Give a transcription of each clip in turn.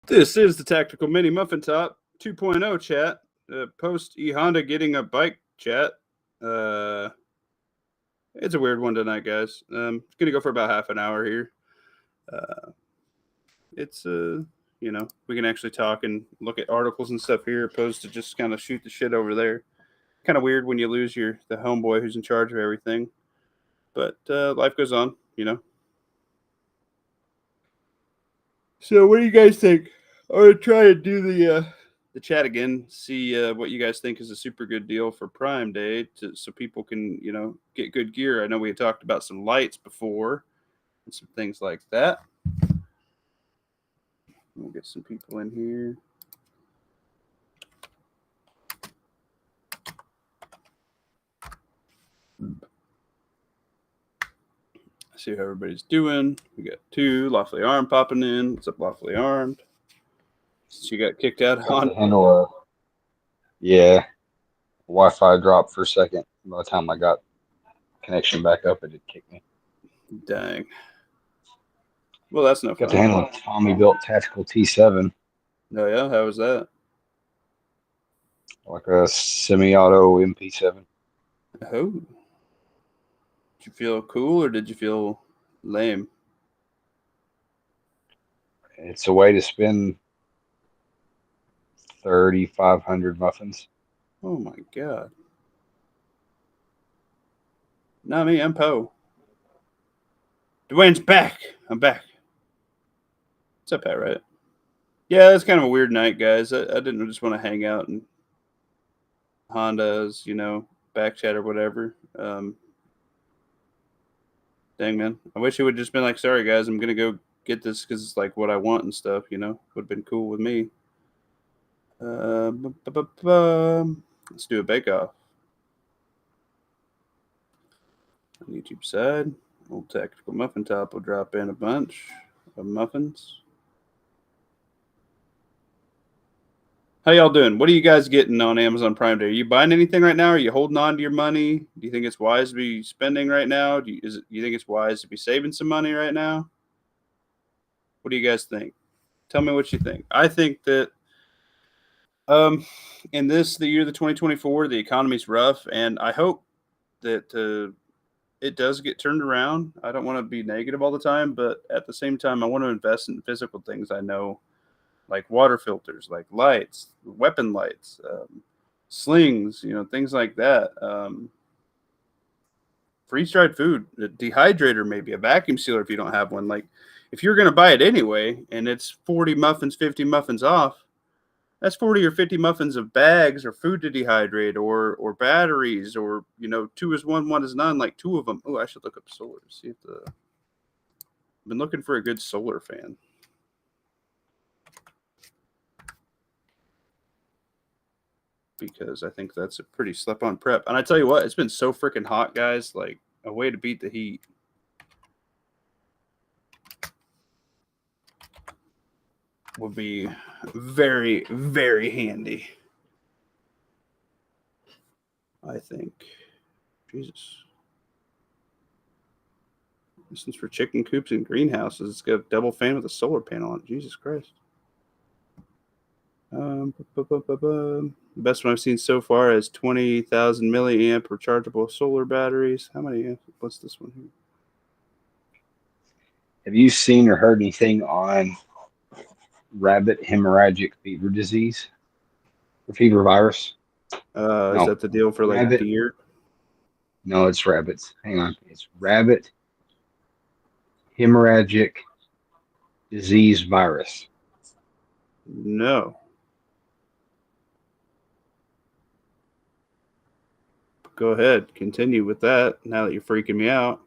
This is the Tactical Mini Muffin Top 2.0 chat. Post E-Honda getting a bike chat. It's a weird one tonight, guys. It's going to go for about half an hour here. We can actually talk and look at articles and stuff here opposed to just kind of shoot the shit over there. Kind of weird when you lose the homeboy who's in charge of everything. But life goes on, So what do you guys think? I'm going to try to do the chat again, see what you guys think is a super good deal for Prime Day so people can, get good gear. I know we had talked about some lights before and some things like that. We'll get some people in here. See how everybody's doing. We got two Lawfully Armed popping in. What's up, Lawfully Armed? She got kicked out on. Yeah, Wi-Fi dropped for a second. By the time I got connection back up, it did kick me. Dang. Well, that's no fun. Got to handle a Tommy built tactical T7. Oh yeah, how was that? Like a semi-auto MP7. Oh. Did you feel cool or did you feel lame? It's a way to spend 3,500 muffins. Oh my god. Not me, I'm Poe. Dwayne's back. I'm back. What's up, Pat, right? Yeah, it's kind of a weird night, guys. I didn't just want to hang out and Honda's, back chat or whatever. Dang, man. I wish it would just been like, sorry, guys, I'm going to go get this because it's like what I want and stuff, Would have been cool with me. Let's do a bake-off. On YouTube side, Old Tactical Muffin Top will drop in a bunch of muffins. How y'all doing? What are you guys getting on Amazon Prime Day? Are you buying anything right now? Are you holding on to your money? Do you think it's wise to be spending right now? Do you think it's wise to be saving some money right now? What do you guys think? Tell me what you think. I think that in the year of 2024, the economy's rough, and I hope that it does get turned around. I don't want to be negative all the time, but at the same time, I want to invest in physical things I know, like water filters, like lights, weapon lights, slings, things like that. Freeze-dried food, a dehydrator, maybe a vacuum sealer if you don't have one. Like, if you're going to buy it anyway, and it's 40 muffins, 50 muffins off, that's 40 or 50 muffins of bags or food to dehydrate or batteries or, 2 is 1, 1 is none, like 2 of them. Oh, I should look up solar to see if I've been looking for a good solar fan. Because I think that's a pretty slip-on prep. And I tell you what, it's been so freaking hot, guys. Like, a way to beat the heat. Would be very, very handy. I think. Jesus. This is for chicken coops and greenhouses. It's got a double fan with a solar panel on it. Jesus Christ. The best one I've seen so far is 20,000 milliamp rechargeable solar batteries. How many? What's this one here? Have you seen or heard anything on rabbit hemorrhagic fever disease or fever virus? No. Is that the deal for like rabbit, deer? No, it's rabbits. Hang on. It's rabbit hemorrhagic disease virus. No. Go ahead. Continue with that now that you're freaking me out.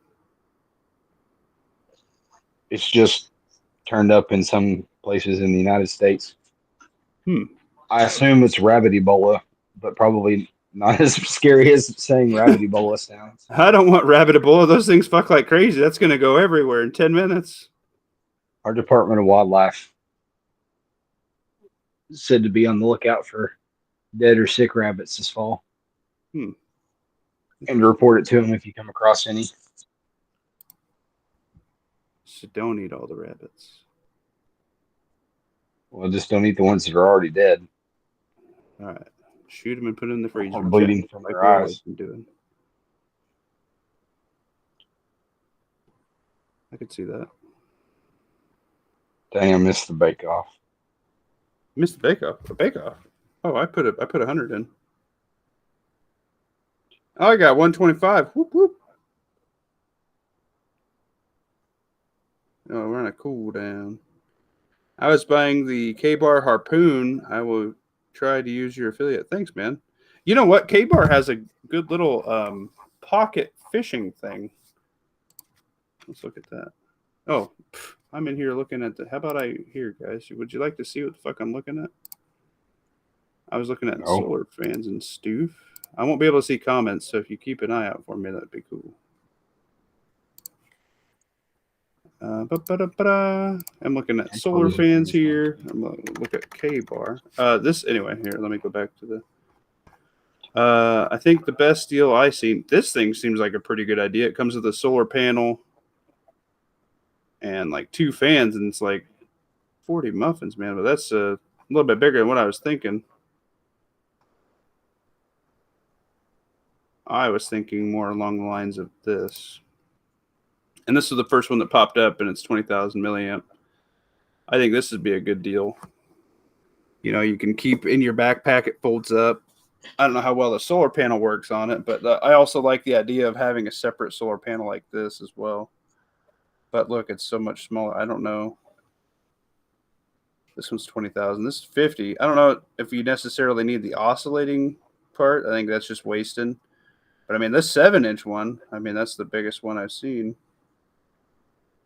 It's just turned up in some places in the United States. I assume it's rabbit Ebola, but probably not as scary as saying rabbit Ebola sounds. I don't want rabbit Ebola. Those things fuck like crazy. That's going to go everywhere in 10 minutes. Our Department of Wildlife said to be on the lookout for dead or sick rabbits this fall. And to report it to them if you come across any. So don't eat all the rabbits. Well, just don't eat the ones that are already dead All right. Shoot them and put it in the freezer. or bleeding from like their we always eyes. been doing. I could see that. Dang, I missed the bake off. Missed the bake off. A bake off. Oh, I put 100 in. Oh, I got 125. Whoop whoop. Oh, we're on a cooldown. I was buying the K-Bar Harpoon. I will try to use your affiliate. Thanks, man. You know what? K-Bar has a good little pocket fishing thing. Let's look at that. Oh, I'm in here looking at the. How about here, guys? Would you like to see what the fuck I'm looking at? I was looking at No. solar fans and stuff. I won't be able to see comments, so if you keep an eye out for me, that'd be cool. I'm looking at solar fans here. I'm look at K-Bar. This anyway. Here, let me go back to the. I think the best deal I seen. This thing seems like a pretty good idea. It comes with a solar panel and like 2 fans, and it's like 40 muffins, man. But that's a little bit bigger than what I was thinking. I was thinking more along the lines of this. And this is the first one that popped up, and it's 20,000 milliamp. I think this would be a good deal. You know, you can keep in your backpack. It folds up. I don't know how well the solar panel works on it, but I also like the idea of having a separate solar panel like this as well. But look, it's so much smaller. I don't know. This one's 20,000. This is 50. I don't know if you necessarily need the oscillating part. I think that's just wasting. But I mean, this 7-inch one, I mean, that's the biggest one I've seen.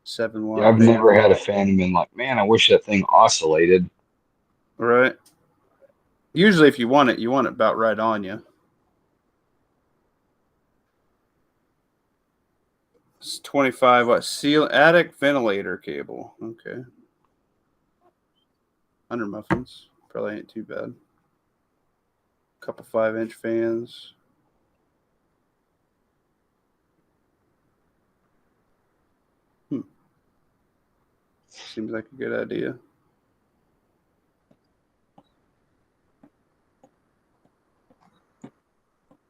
7 watt. Yeah, I've never had a fan and been like, man, I wish that thing oscillated. Right. Usually, if you want it about right on you. It's 25 watt attic ventilator cable. Okay. 100 muffins. Probably ain't too bad. Couple 5-inch fans. Seems like a good idea.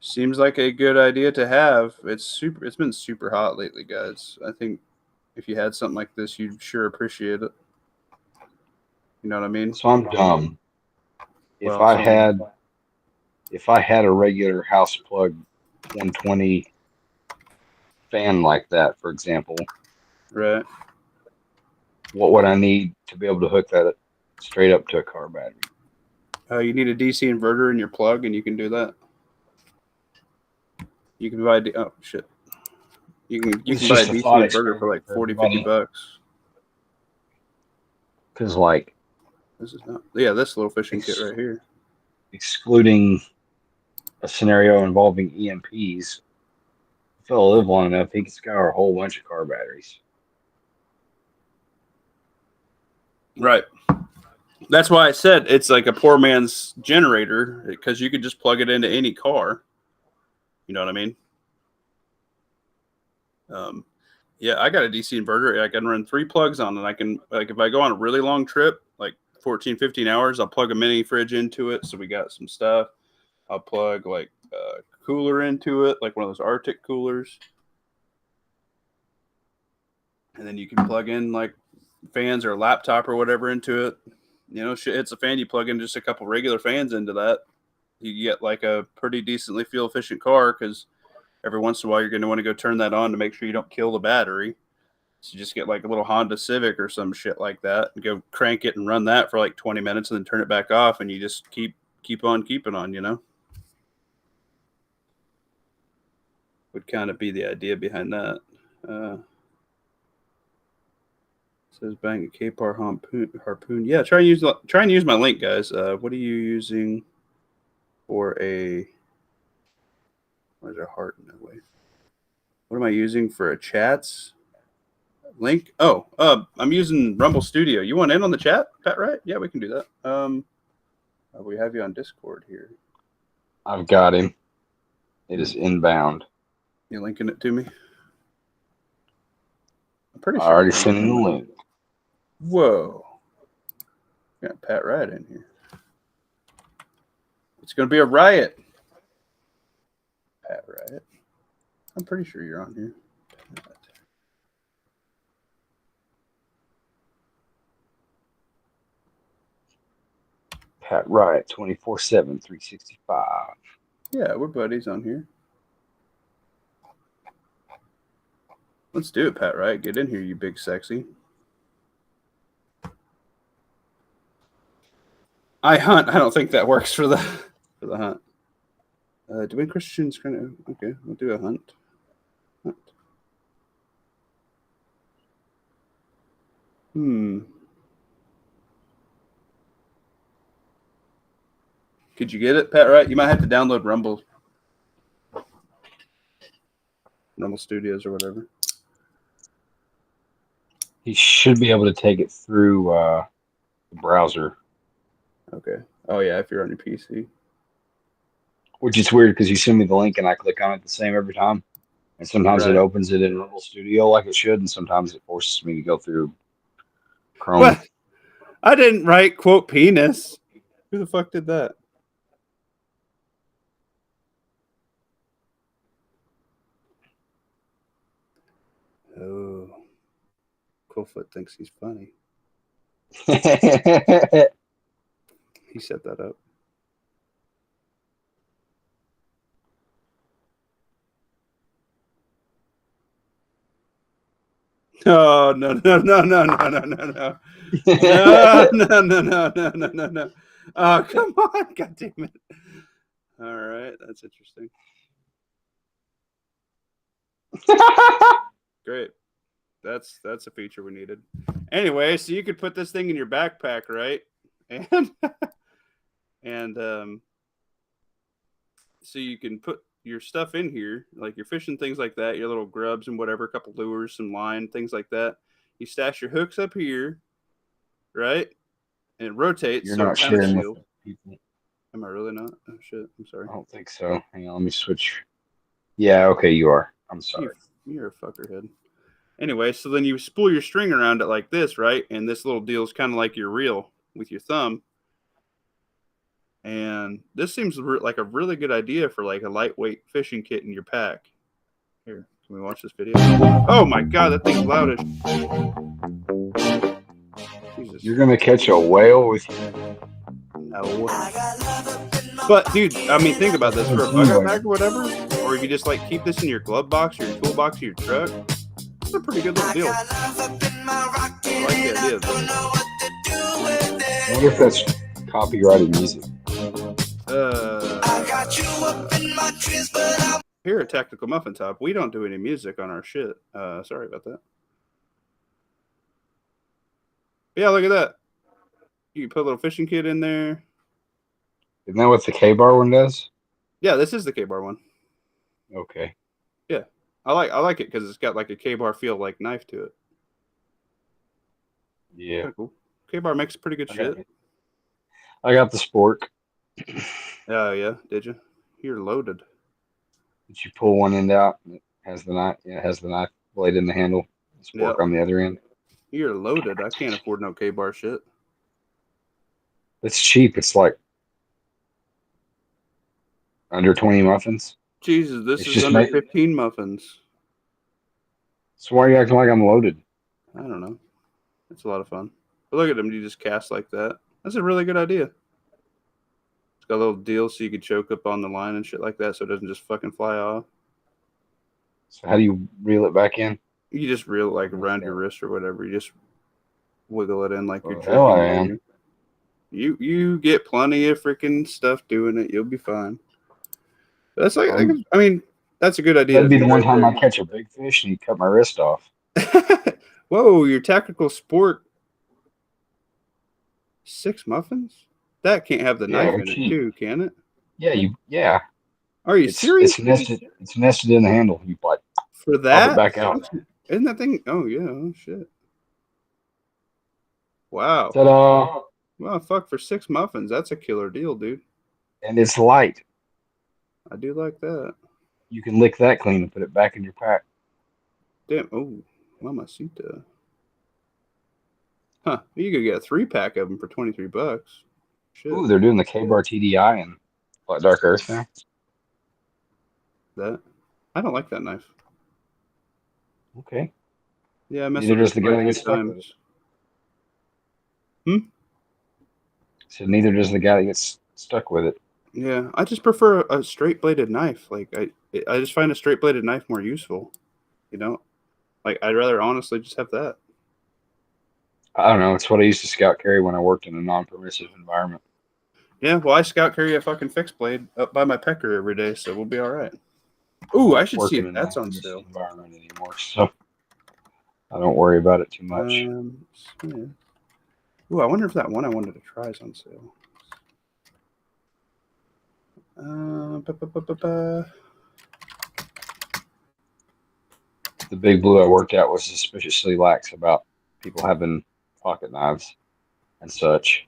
Seems like a good idea to have. It's been super hot lately, guys. I think if you had something like this, you'd sure appreciate it. You know what I mean? So I'm dumb. Well, if I had a regular house plug 120 fan like that, for example, right. What would I need to be able to hook that straight up to a car battery? You need a DC inverter in your plug, and you can do that. You can buy oh shit. You can buy a DC inverter for like 40, 50 bucks. Because like this is not this little fishing kit right here. Excluding a scenario involving EMPs, if he'll live long enough, he can scour a whole bunch of car batteries. Right. That's why I said it's like a poor man's generator, because you could just plug it into any car. You know what I mean? Yeah, I got a DC inverter. I can run 3 plugs on it. I can, like, if I go on a really long trip, like 14, 15 hours, I'll plug a mini fridge into it. So we got some stuff. I'll plug like a cooler into it, like one of those Arctic coolers. And then you can plug in like fans or a laptop or whatever into it. You know, it's a fan. You plug in just a couple regular fans into that. You get like a pretty decently fuel efficient car, because every once in a while you're going to want to go turn that on to make sure you don't kill the battery. So you just get like a little Honda Civic or some shit like that and go crank it and run that for like 20 minutes and then turn it back off, and you just keep on keeping on, you know? Would kind of be the idea behind that. Says bang a K-Par harpoon. Yeah, try and use my link, guys. What are you using for a? Where's our heart in that way? What am I using for a chats link? Oh, I'm using Rumble Studio. You want in on the chat, Pat? Right? Yeah, we can do that. We have you on Discord here. I've got him. It is inbound. You linking it to me? I'm pretty sure. I already sent him the link. Whoa. Got Pat Riot in here. It's going to be a riot. Pat Riot. I'm pretty sure you're on here. Pat Riot 24/7, 365. Yeah, we're buddies on here. Let's do it, Pat Riot. Get in here, you big sexy. I hunt. I don't think that works for the hunt. Doing Christian's kind of okay. We'll do a hunt. Could you get it, Pat? Right? You might have to download Rumble Studios or whatever. He should be able to take it through the browser. Okay. Oh yeah, if you're on your PC. Which is weird because you send me the link and I click on it the same every time. And sometimes it opens it in Rumble Studio like it should, and sometimes it forces me to go through Chrome. What? I didn't write quote penis. Who the fuck did that? Oh. Coolfoot thinks he's funny. He set that up. Oh, no. No. Oh, come on. God damn it. All right. That's interesting. Great. That's a feature we needed. Anyway, so you could put this thing in your backpack, right? And so you can put your stuff in here, like your fishing things like that, your little grubs and whatever, a couple lures, some line, things like that. You stash your hooks up here, right? And it rotates. You're so not sharing with people. Am I really not? Oh shit! I'm sorry. I don't think so. Hang on, let me switch. Yeah, okay, you are. I'm sorry. You're a fuckerhead. Anyway, so then you spool your string around it like this, right? And this little deal is kind of like your reel with your thumb. And this seems like a really good idea for like a lightweight fishing kit in your pack. Here, can we watch this video? Oh my god, that thing's loud as Jesus. You're gonna catch a whale with you? No. But dude, I mean, think about this for a bug pack or whatever, or you could just like keep this in your glove box or your toolbox of your truck. It's a pretty good little deal. I like the idea of this. I wonder if that's copyrighted music. Here at Tactical Muffin Top, we don't do any music on our shit. Sorry about that. Yeah, look at that. You can put a little fishing kit in there. Isn't that what the K-bar one does? Yeah, this is the K-bar one. Okay. Yeah, I like it because it's got like a K-bar feel like knife to it. Yeah. Kinda cool. K-bar makes pretty good shit. I got the spork. Oh yeah, did you? You're loaded. Did you pull one end out? It has the knife. Yeah, it has the knife blade in the handle. Spork on the other end. You're loaded. I can't afford no K-bar shit. It's cheap. It's like under 20 muffins. Jesus, this is under 15 muffins. So why are you acting like I'm loaded? I don't know. It's a lot of fun. But look at them. You just cast like that. That's a really good idea. It's got a little deal so you can choke up on the line and shit like that so it doesn't just fucking fly off. So how do you reel it back in? You just reel it like around your wrist or whatever. You just wiggle it in like you're drinking. Hell I am. You get plenty of freaking stuff doing it. You'll be fine. That's like, I mean, that's a good idea. That'd be the one time I catch a big fish and you cut my wrist off. Whoa, your tactical sport. 6 muffins? That can't have the knife in it too, can it? Yeah. Are you serious? It's nested in the handle. You like for that? Pop it back out. Isn't that thing? Oh yeah. Oh shit. Wow. Ta-da! Well, fuck, for 6 muffins, that's a killer deal, dude. And it's light. I do like that. You can lick that clean and put it back in your pack. Damn. Oh, mamacita. Huh? You could get a 3-pack of them for $23. Shit. Ooh, they're doing the K-Bar TDI and Black Dark Earth now. That I don't like that knife. Okay. Yeah, I messed Neither with does it the guy quite that a few gets stuck with it. times. Hmm? So neither does the guy that gets stuck with it. Yeah, I just prefer a straight bladed knife. Like I just find a straight bladed knife more useful. You know, like I'd rather honestly just have that. I don't know. It's what I used to scout carry when I worked in a non-permissive environment. Yeah, well, I scout carry a fucking fixed blade up by my pecker every day, so we'll be all right. Ooh, I should Work see in if a that's on non-permissive sale. environment anymore, so I don't worry about it too much. Yeah. Ooh, I wonder if that one I wanted to try is on sale. Ba, ba, ba, ba, ba. The big blue I worked at was suspiciously lax about people having pocket knives and such,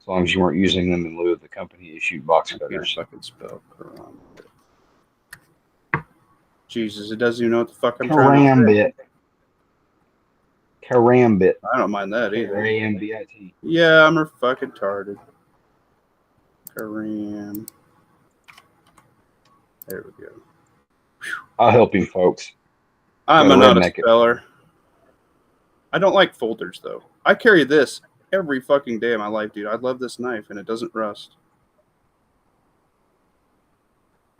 as long as you weren't using them in lieu of the company issued box I can't cutters. fucking spell Quran. Jesus, it doesn't even know what the fuck I'm trying to say. Karambit. I don't mind that either. Karambit. Yeah, I'm fucking retarded. Kareem. There we go. I'll help you, folks. I'm Gotta not a redneck it. speller. I don't like folders though. I carry this every fucking day of my life, dude. I love this knife and it doesn't rust.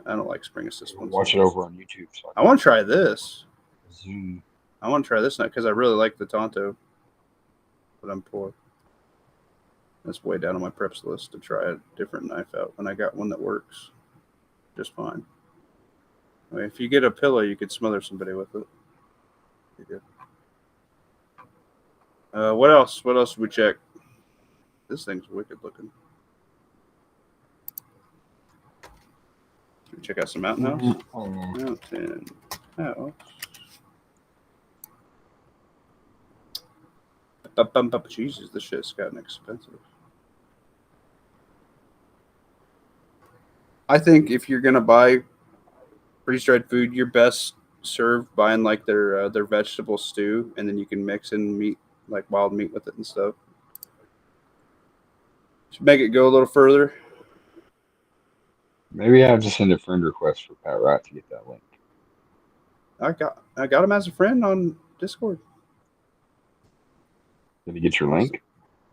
I don't like spring assist ones. Watch it over on YouTube. So I want to try this. Zoom. I want to try this knife because I really like the Tonto. But I'm poor. That's way down on my preps list to try a different knife out when I got one that works just fine. I mean, if you get a pillow, you could smother somebody with it. You good. What else? What else did we check? This thing's wicked looking. Should we check out some Mountain House? Mountain House. Jesus, this shit's gotten expensive. I think if you're gonna buy freeze-dried food, you're best served buying like their vegetable stew, and then you can mix in meat, like wild meat, with it and stuff. Should make it go a little further. Maybe I have to send a friend request for Pat Wright to get that link. I got him as a friend on Discord. Did he get your link?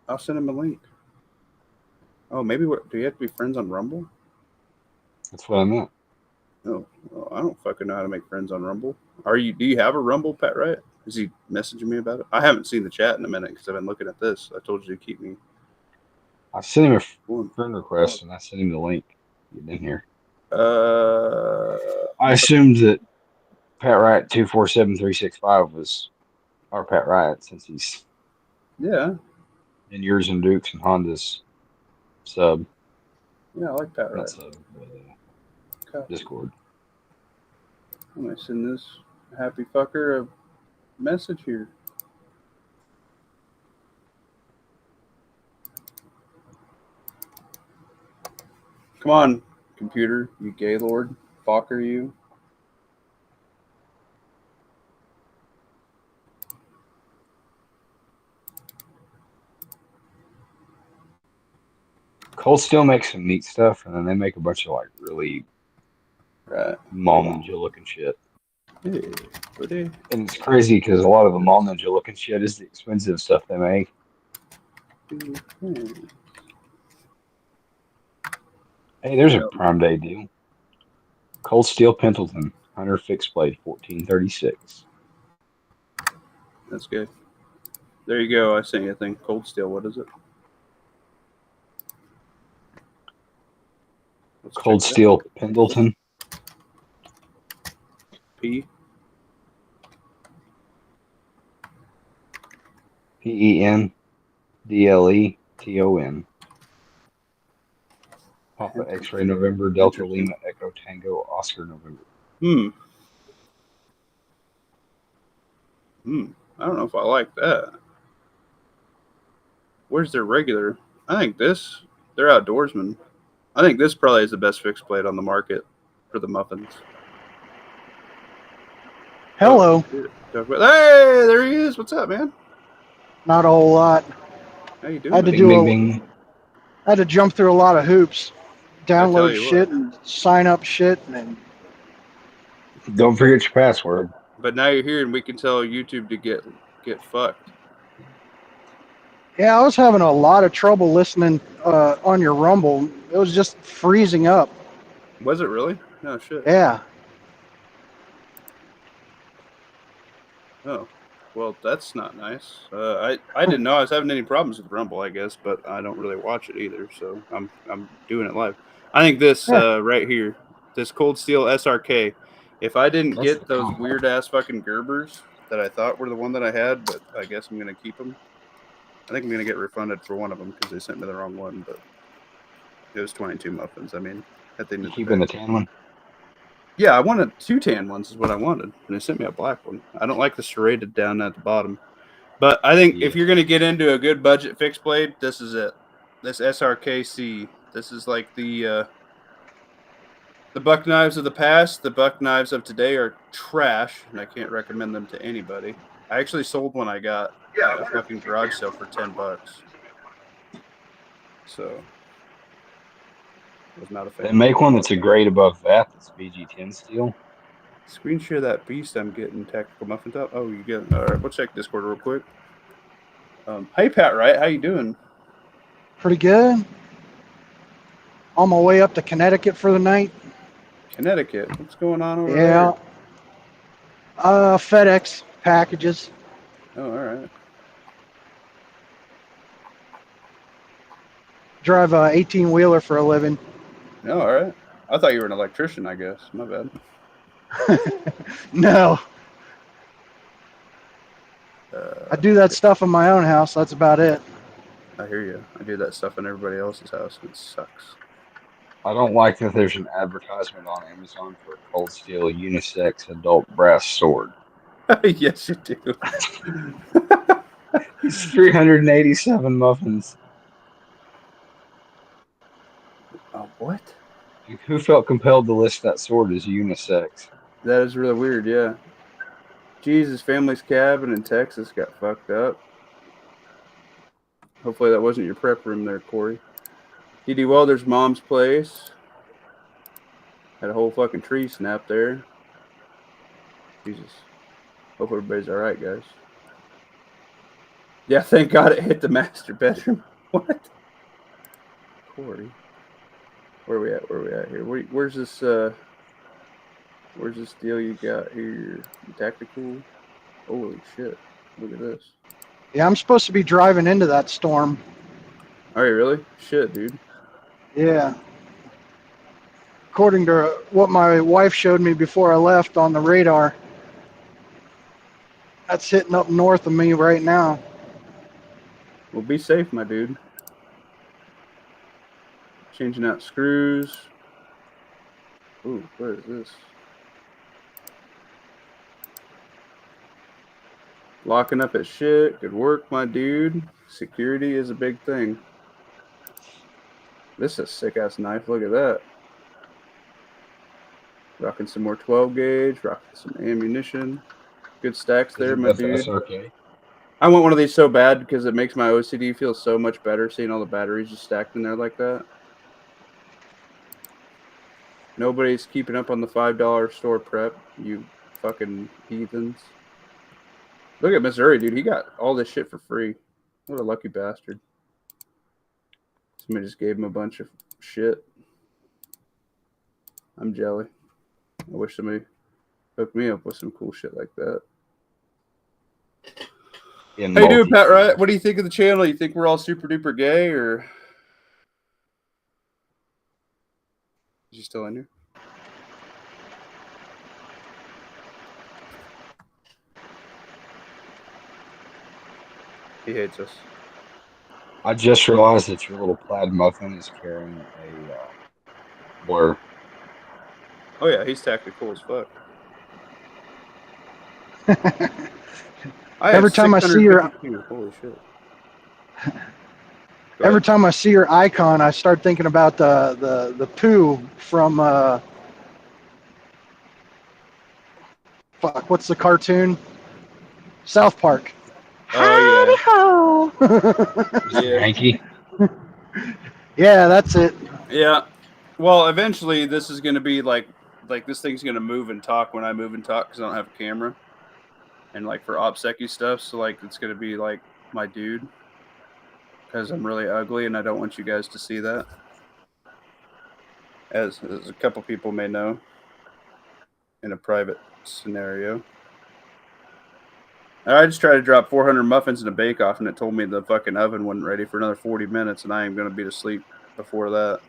I'll send him a link. Oh, maybe do you have to be friends on Rumble? That's what I meant. No, well, I don't fucking know how to make friends on Rumble. Do you have a Rumble, Pat Wright? Is he messaging me about it? I haven't seen the chat in a minute because I've been looking at this. I told you to keep me. I sent him a friend request and I sent him the link. Get in here. I assumed that Pat Wright 247365 was our Pat Wright since he's in yours and Duke's and Honda's sub. Yeah, I like Pat Wright. Not sub, but, Discord. I'm gonna send this happy fucker a message here. Come on, computer, you gaylord. Fucker, you. Cold Steel makes some neat stuff, and then they make a bunch of like really mall ninja looking shit. Hey, buddy. And it's crazy because a lot of the mall ninja looking shit is the expensive stuff they make. Hey, there's a Prime Day deal. Cold Steel Pendleton, Hunter Fixed Blade, $14.36. That's good. There you go. I sent you a thing. Cold Steel. What is it? Let's Cold Steel Pendleton. P. Pendleton. Papa X-Ray November, Delta Lima, Echo Tango, Oscar November. I don't know if I like that. Where's their regular? I think they're outdoorsmen. I think this probably is the best fixed blade on the market for the muffins. Hello. Oh, hey, there he is. What's up, man? Not a whole lot. How you I had to doing? Bing, bing, bing. I had to jump through a lot of hoops, I tell download you shit what. and sign up shit, and Don't forget your password. But now you're here, and we can tell YouTube to get fucked. yeah, I was having a lot of trouble listening on your Rumble. It was just freezing up. Was it really? No shit. Yeah. Oh, well, that's not nice. I didn't know I was having any problems with Rumble, I guess, but I don't really watch it either, so I'm doing it live. I think this Yeah. right here, this Cold Steel SRK. If I didn't That's the get those combo. weird ass fucking Gerbers that I thought were the one that I had, but I guess I'm gonna keep them. I think I'm gonna get refunded for one of them because they sent me the wrong one, but it was 22 muffins. I mean, at the end You of the keeping day. the tan one? Yeah, I wanted 2 tan ones is what I wanted, and they sent me a black one. I don't like the serrated down at the bottom. But I think if Yeah. you're going to get into a good budget fixed blade, this is it. This SRKC. This is like the buck knives of the past. The buck knives of today are trash, and I can't recommend them to anybody. I actually sold one I got at a fucking garage sale for $10. So I was not a They fan. make one that's a grade above that. That's VG10 steel. Screen share that beast I'm getting, Tactical Muffin Top. Oh, you get it. All right, we'll check Discord real quick. Hey Pat, right? How you doing? Pretty good. On my way up to Connecticut for the night. Connecticut. What's going on over Yeah. there? FedEx packages. Oh, all right. Drive a 18-wheeler for a living. No, all right. I thought you were an electrician, I guess. My bad. No. I do that stuff in my own house. That's about it. I hear you. I do that stuff in everybody else's house, and it sucks. I don't like that there's an advertisement on Amazon for a cold steel unisex adult brass sword. Yes, you do. It's 387 muffins. Oh, what? Who felt compelled to list that sword as unisex? That is really weird, yeah. Jesus, family's cabin in Texas got fucked up. Hopefully that wasn't your prep room there, Corey. D.D. Welder's mom's place. Had a whole fucking tree snap there. Jesus. Hope everybody's alright, guys. Yeah, thank God it hit the master bedroom. What? Corey. Where are we at here? Where's this deal you got here? Tactical? Holy shit. Look at this. Yeah, I'm supposed to be driving into that storm. Are you really? Shit, dude. Yeah. According to what my wife showed me before I left on the radar, that's hitting up north of me right now. Well, be safe, my dude. Changing out screws. Ooh, what is this? Locking up at shit. Good work, my dude. Security is a big thing. This is a sick-ass knife. Look at that. Rocking some more 12 gauge. Rocking some ammunition. Good stacks there, my dude. SRK. I want one of these so bad because it makes my OCD feel so much better seeing all the batteries just stacked in there like that. Nobody's keeping up on the $5 store prep, you fucking heathens. Look at Missouri, dude. He got all this shit for free. What a lucky bastard. Somebody just gave him a bunch of shit. I'm jelly. I wish somebody hooked me up with some cool shit like that. How you doing, Pat Wright? What do you think of the channel? You think we're all super duper gay, or is he still in here? He hates us. I just realized that your little plaid muffin is carrying a blur. Oh yeah, he's tactical as fuck. Every time I see your holy shit. Every time I see your icon, I start thinking about the poo from fuck, what's the cartoon? South Park. Oh Howdy ho. Mr. Hanky. Yeah, that's it. yeah. Well, eventually this is going to be like this thing's going to move and talk when I move and talk because I don't have a camera and like for OPSEC stuff. So like it's going to be like my dude because I'm really ugly and I don't want you guys to see that. As a couple people may know in a private scenario. I just tried to drop 400 muffins in a bake-off, and it told me the fucking oven wasn't ready for another 40 minutes, and I am going to be asleep before that.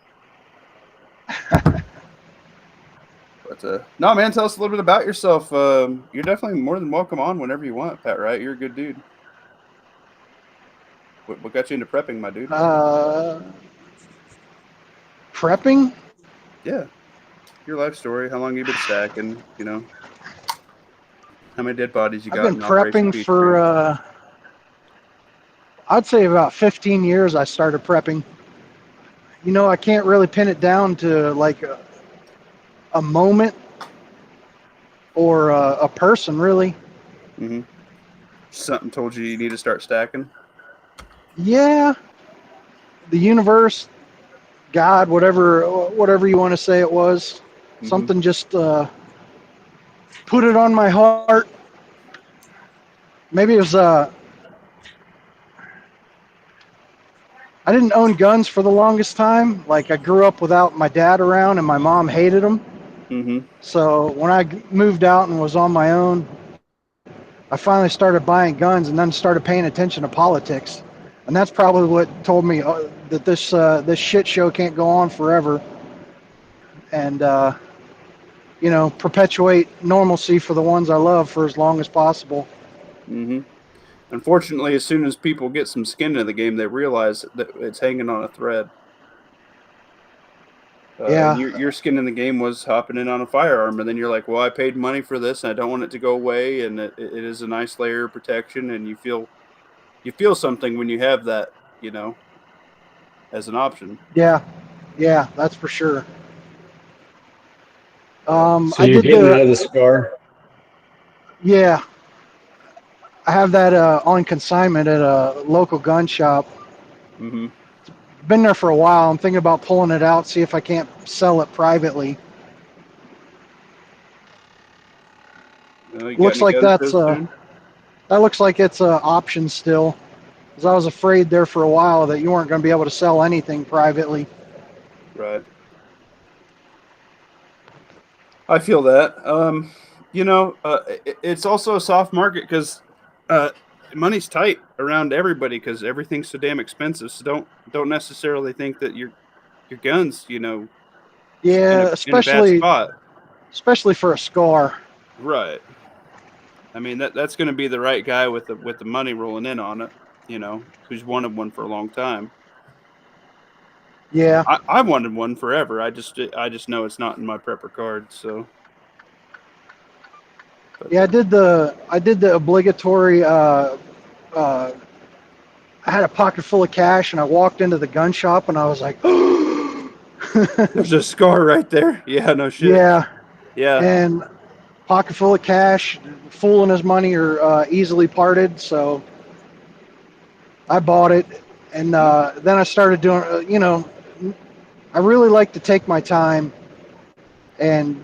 But no, man, tell us a little bit about yourself. You're definitely more than welcome on whenever you want, Pat. Right? You're a good dude. What got you into prepping, my dude? Prepping? Yeah, your life story. How long you been stacking? You know, how many dead bodies you I've got been in Operation prepping Peachtree? for, I'd say about 15 years I started prepping. You know, I can't really pin it down to like a moment or a person, really. Mm-hmm. Something told you need to start stacking. Yeah, the universe, God, whatever you want to say it was, Mm-hmm. something just put it on my heart. Maybe it was I didn't own guns for the longest time. Like I grew up without my dad around, and my mom hated them. Mm-hmm. So when I moved out and was on my own, I finally started buying guns, and then started paying attention to politics. And that's probably what told me that this shit show can't go on forever. And you know, perpetuate normalcy for the ones I love for as long as possible. Mm-hmm. Unfortunately, as soon as people get some skin into the game, they realize that it's hanging on a thread. And Yeah, your skin in the game was hopping in on a firearm, and then you're like, "Well, I paid money for this, and I don't want it to go away." And it is a nice layer of protection, and you feel something when you have that, you know, as an option. yeah, that's for sure. So I you're did getting out of the scar? yeah, I have that on consignment at a local gun shop. Mm-hmm. Been there for a while. I'm thinking about pulling it out, see if I can't sell it privately. You got Looks any like gun shows soon? that looks like it's an option still. Because I was afraid there for a while that you weren't going to be able to sell anything privately. Right. I feel that. You know, it's also a soft market because uh, money's tight around everybody because everything's so damn expensive. So don't necessarily think that your guns, you know, Yeah, in a bad spot. especially for a scar. Right. I mean that's going to be the right guy with the money rolling in on it. You know, who's wanted one for a long time. Yeah, I wanted one forever. I just know it's not in my prepper card. So, but yeah. I did the obligatory. Uh, I had a pocket full of cash, and I walked into the gun shop, and I was like, there's a scar right there. Yeah, no shit. yeah. Yeah. And pocket full of cash, fool and his money are easily parted. So I bought it, and then I started doing. You know, I really like to take my time and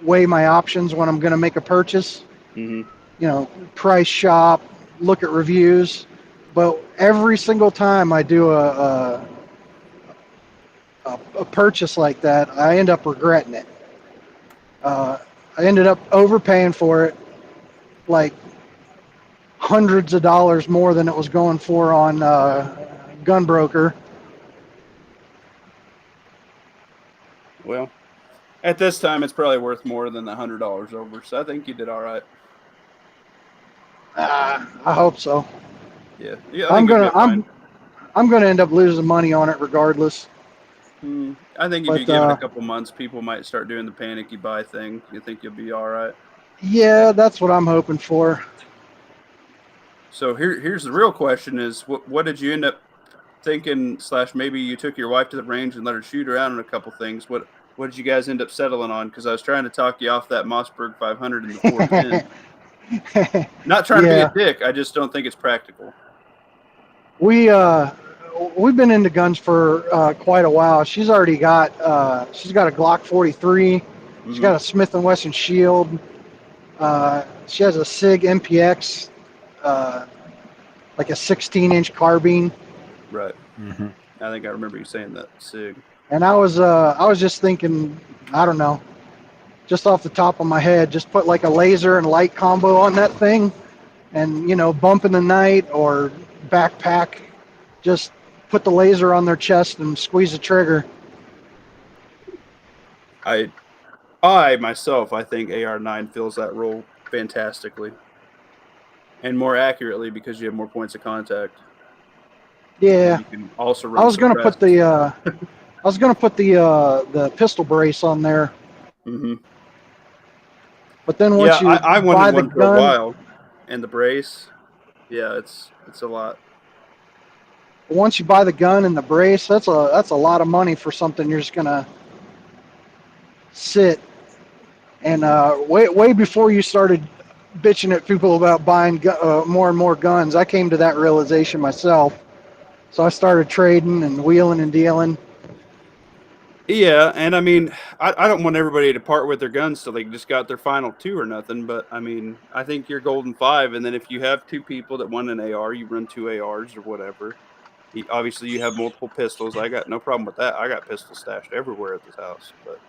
weigh my options when I'm going to make a purchase. Mm-hmm. You know, price shop, look at reviews. But every single time I do a purchase like that, I end up regretting it. I ended up overpaying for it, like hundreds of dollars more than it was going for on Gunbroker. Well, at this time, it's probably worth more than the $100 over. So I think you did all right. I hope so. Yeah, yeah. I I'm think you'll gonna be fine. I'm gonna end up losing money on it regardless. I think if you But give it a couple months, people might start doing the panicky buy thing. You think you'll be all right. yeah, that's what I'm hoping for. So here's the real question: is what did you end up thinking? Slash, maybe you took your wife to the range and let her shoot around on a couple things. What did you guys end up settling on? Because I was trying to talk you off that Mossberg 500 and the 410. Not trying to be Yeah. a dick. I just don't think it's practical. We've been into guns for quite a while. She's already got she's got a Glock 43. She's got a Smith and Wesson Shield. She has a Sig MPX, like a 16-inch carbine. Right. Mm-hmm. I think I remember you saying that. Sig. And I was just thinking, I don't know, just off the top of my head, just put like a laser and light combo on that thing, and bump in the night or backpack, just put the laser on their chest and squeeze the trigger. I myself, I think AR-9 fills that role fantastically and more accurately because you have more points of contact. Yeah. You can also I run was gonna put suppressed. the pistol brace on there, Mm-hmm. but then Yeah, once you I buy wanted the one for a gun, while, and the brace. Yeah, it's a lot. once you buy the gun and the brace, that's a lot of money for something you're just gonna sit. And way before you started bitching at people about buying more and more guns, I came to that realization myself. So I started trading and wheeling and dealing. Yeah, and I mean, I don't want everybody to part with their guns till they just got their final two or nothing. But I mean, I think you're golden five, and then if you have two people that want an AR, you run two ARs or whatever. Obviously, you have multiple pistols. I got no problem with that. I got pistols stashed everywhere at this house. But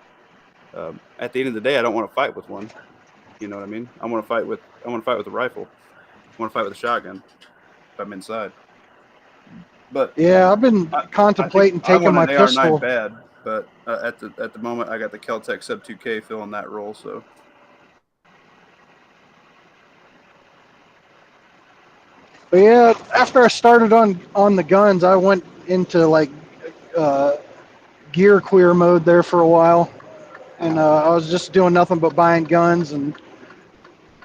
at the end of the day, I don't want to fight with one. You know what I mean? I want to fight with a rifle. I want to fight with a shotgun if I'm inside. But Yeah, I've been I think contemplating I taking want my an AR-9 pistol. bad, but at the moment, I got the Kel-Tec Sub 2K filling that role. So But yeah, after I started on the guns, I went into like uh, gear queer mode there for a while, and I was just doing nothing but buying guns, and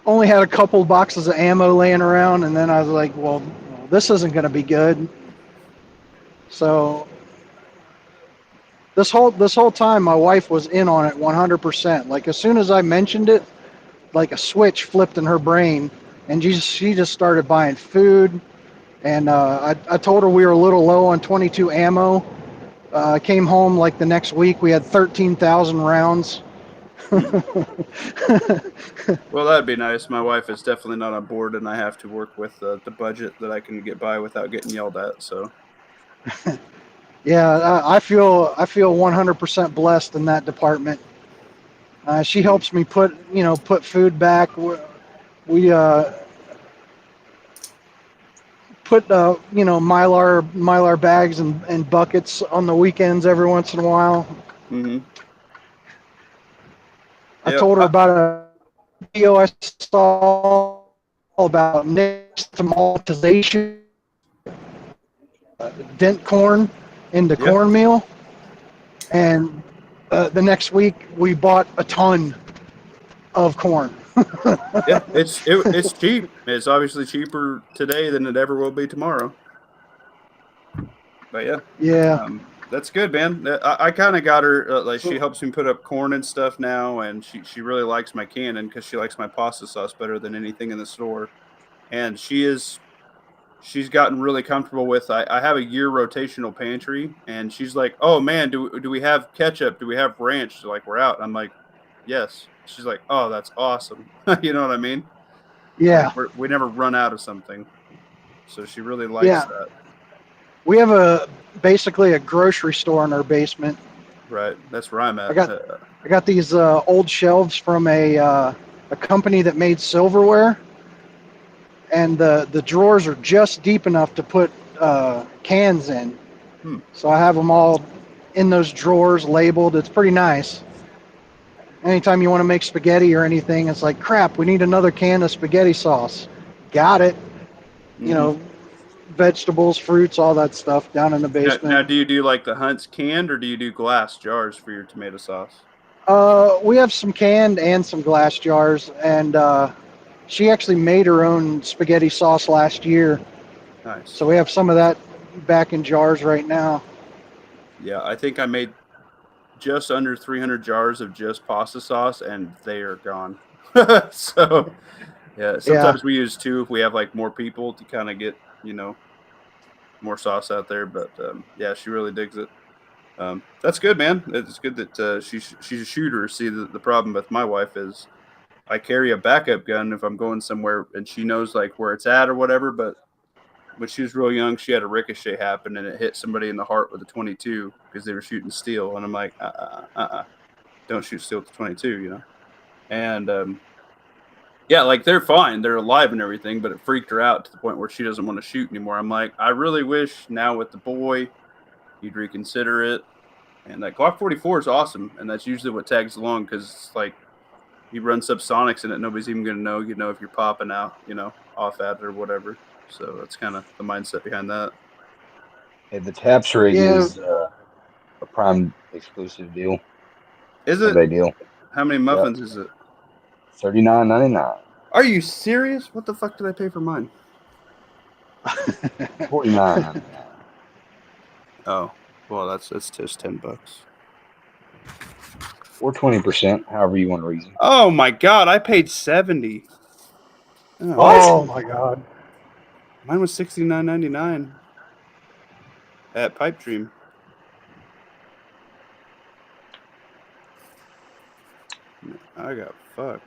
only had a couple boxes of ammo laying around, and then I was like, well, this isn't going to be good. So this whole time, my wife was in on it 100%. Like as soon as I mentioned it, like a switch flipped in her brain, and she just started buying food. And I told her we were a little low on 22 ammo. I came home like the next week, we had 13,000 rounds. well, that'd be nice. My wife is definitely not on board, and I have to work with the budget that I can get by without getting yelled at. So Yeah, I feel 100% blessed in that department. She helps me put food back. We put mylar bags and buckets on the weekends every once in a while. mm-hmm. I Yeah, told her about a video I saw about nixtamalization, dent corn into yeah, cornmeal, and the next week we bought a ton of corn. yeah. It's cheap. It's obviously cheaper today than it ever will be tomorrow. But yeah, Yeah. that's good, man. I kind of got her like she So, helps me put up corn and stuff now, and she really likes my cannon because she likes my pasta sauce better than anything in the store. And she's gotten really comfortable with. I have a year rotational pantry, and she's like, "Oh man, do we have ketchup? Do we have ranch?" She's like, "We're out." I'm like, "Yes." She's like, "Oh, that's awesome." You know what I mean? Like yeah. we never run out of something, so she really likes Yeah. that. We have basically a grocery store in our basement. Right, that's where I'm I at. got I got these old shelves from a company that made silverware, and the drawers are just deep enough to put cans in. Hmm. So I have them all in those drawers labeled. It's pretty nice. Anytime you want to make spaghetti or anything, it's like, crap, we need another can of spaghetti sauce. Got it. You Mm-hmm. know, vegetables, fruits, all that stuff down in the basement. Now, do you do like the Hunt's canned, or do you do glass jars for your tomato sauce? We have some canned and some glass jars, and she actually made her own spaghetti sauce last year. Nice. So we have some of that back in jars right now. Yeah, I think I made just under 300 jars of just pasta sauce, and they are gone. So Yeah, sometimes we use 2 if we have like more people to kind of get, more sauce out there. But yeah, she really digs it. That's good, man. It's good that she's a shooter. See, the problem with my wife is I carry a backup gun if I'm going somewhere, and she knows like where it's at or whatever. But when she was real young, she had a ricochet happen, and it hit somebody in the heart with a 22 because they were shooting steel. And I'm like, don't shoot steel with the 22, And yeah, like they're fine, they're alive and everything, but it freaked her out to the point where she doesn't want to shoot anymore. I'm like, I really wish now with the boy you'd reconsider it. And that Glock 44 is awesome, and that's usually what tags along because it's like you run subsonics in it, nobody's even going to know, if you're popping out, off at it or whatever. So that's kind of the mindset behind that. Hey, the taps rig is a Prime exclusive deal. Is it? Sunday deal. How many muffins is it? $39.99. Are you serious? What the fuck did I pay for mine? $49.99. Oh, well, that's just $10. Or 20%, however you want to reason. Oh my god, I paid $70. Oh my god. Mine was $69.99 at Pipe Dream. I got fucked.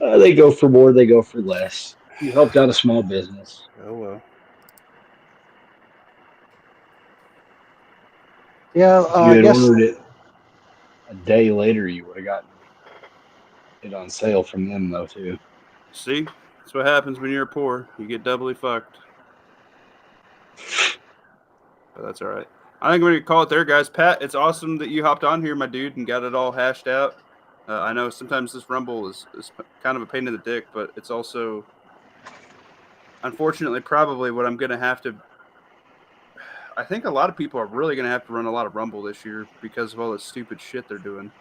They go for more, they go for less. You helped out a small business. Oh well. Yeah, if you had ordered it a day later, you would have gotten it on sale from them, though, too. See? That's what happens when you're poor. You get doubly fucked. But that's all right. I think we're going to call it there, guys. Pat, it's awesome that you hopped on here, my dude, and got it all hashed out. I know sometimes this Rumble is kind of a pain in the dick, but it's also, unfortunately, probably what I'm going to have to. I think a lot of people are really going to have to run a lot of Rumble this year because of all the stupid shit they're doing.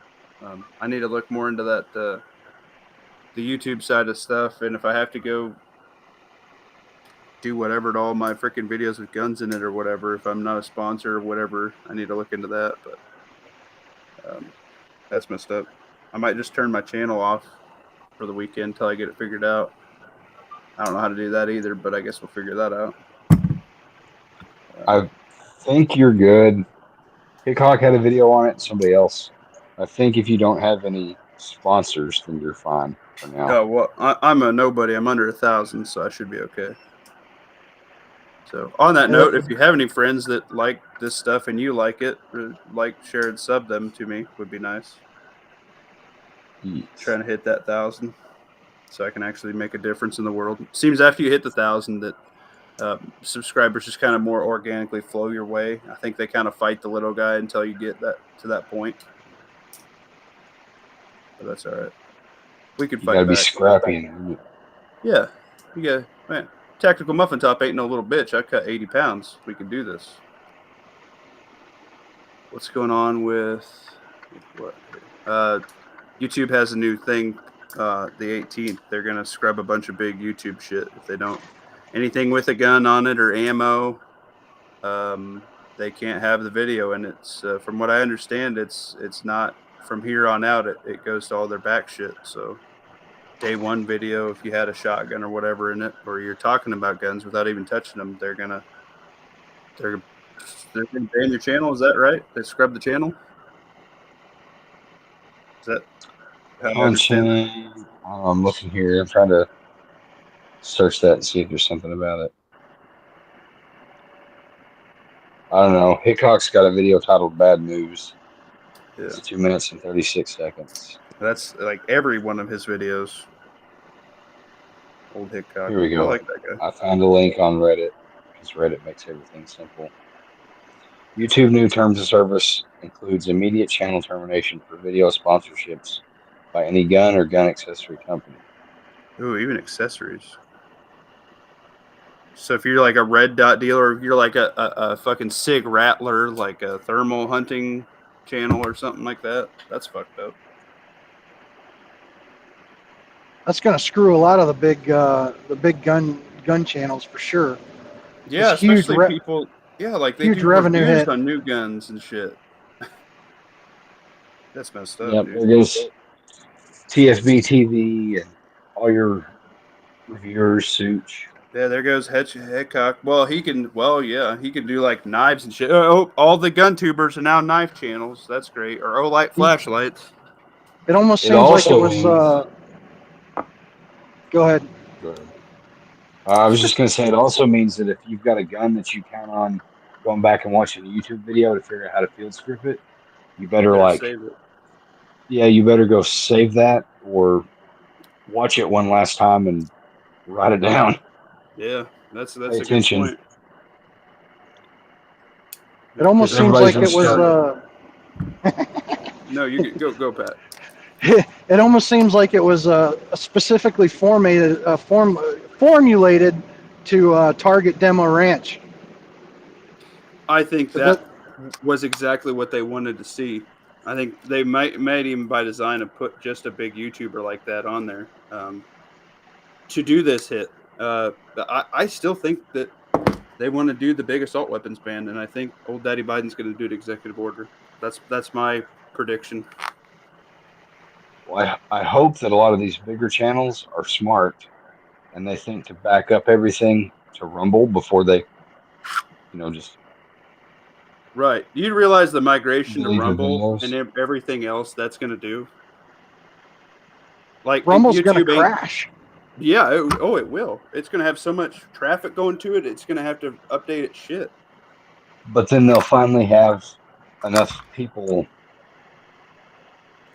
I need to look more into that, the YouTube side of stuff, and if I have to go do whatever to all my freaking videos with guns in it or whatever, if I'm not a sponsor or whatever, I need to look into that. But that's messed up. I might just turn my channel off for the weekend until I get it figured out. I don't know how to do that either, but I guess we'll figure that out. I think you're good. Hickok had a video on it, somebody else. I think if you don't have any sponsors, then you're fine for now. Oh, well, I'm a nobody. I'm under 1,000, so I should be okay. So on that note, if you have any friends that like this stuff and you like it, like, share, and sub them to me would be nice. Yes. Trying to hit that 1,000 so I can actually make a difference in the world. It seems after you hit the 1,000 that subscribers just kind of more organically flow your way. I think they kind of fight the little guy until you get to that point. But that's all right. We could fight. You gotta be scrappy. Yeah, you got, man. Tactical Muffin Top ain't no little bitch. I cut 80 pounds. We can do this. What's going on with what? YouTube has a new thing. The 18th, they're gonna scrub a bunch of big YouTube shit if they don't. Anything with a gun on it or ammo, they can't have the video. And it's from what I understand, it's not from here on out. It goes to all their back shit. So day one video, if you had a shotgun or whatever in it, or you're talking about guns without even touching them, they're gonna ban your channel. Is that right? They scrub the channel. Is that how I understand? I'm looking here. I'm trying to search that and see if there's something about it. I don't know. Hickok's got a video titled "Bad News." Yeah. It's 2 minutes and 36 seconds. That's like every one of his videos. Old Hickok. Here we go. I like that guy. I found a link on Reddit because Reddit makes everything simple. YouTube new terms of service includes immediate channel termination for video sponsorships by any gun or gun accessory company. Ooh, even accessories. So if you're like a red dot dealer, if you're like a fucking SIG rattler, like a thermal hunting channel or something like that, that's fucked up. That's going to screw a lot of the big gun channels for sure. Yeah, it's especially people. Yeah, like they huge do revenue reviews hit on new guns and shit. That's messed up. Yep, Dude. there goes TFB TV and all your reviewers, Such. Yeah, there goes Headcock. Well, he can. Well, yeah, he can do like knives and shit. Oh, all the gun tubers are now knife channels. That's great. Or light flashlights. It almost It seems like it also was. means. Go ahead. Go ahead. I was just going to say it also means that if you've got a gun that you count on going back and watching a YouTube video to figure out how to field strip it, you You better better like, save it. yeah, you better go save that or watch it one last time and write it down. Yeah, that's Pay a good attention. point. It almost Because seems everybody's like going it to was. start. No, you can go, Pat. It almost seems like it was specifically formulated to target Demo Ranch. I think But that, that was exactly what they wanted to see. I think they might even by design have put just a big YouTuber like that on there to do this hit. I still think that they want to do the big assault weapons ban, and I think old Daddy Biden's going to do an executive order. That's my prediction. Well, I hope that a lot of these bigger channels are smart and they think to back up everything to Rumble before they, just Right. You realize the migration to delete their Rumble and videos. everything else that's going to do? Like Rumble's going to YouTube ain't. crash. Yeah. It will. It's going to have so much traffic going to it. It's going to have to update its shit But then they'll finally have enough people.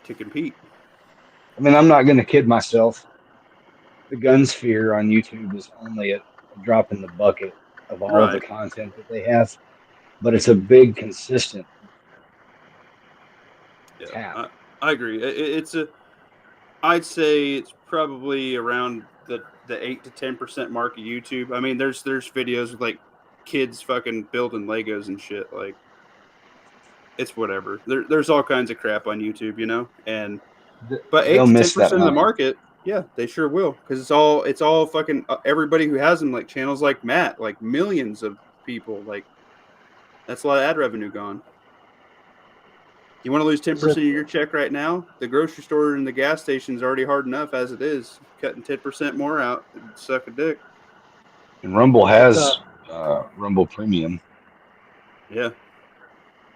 to compete. I mean, I'm not going to kid myself. The gun sphere on YouTube is only a drop in the bucket of all of the Right. content that they have, but it's a big, consistent Yeah. tap. I agree. I'd say it's probably around the 8 to 10% mark of YouTube. I mean, there's videos with like kids fucking building Legos and shit. Like, it's whatever. There's all kinds of crap on YouTube, but They'll 8 to ten miss that percent of the money. market, yeah, they sure will, because it's all fucking everybody who has them, like channels like Matt, like millions of people. Like, that's a lot of ad revenue gone. You want to lose 10% of your check right now? The grocery store and the gas station is already hard enough as it is. Cutting 10% more out, it'd suck a dick. And Rumble has Rumble Premium. Yeah.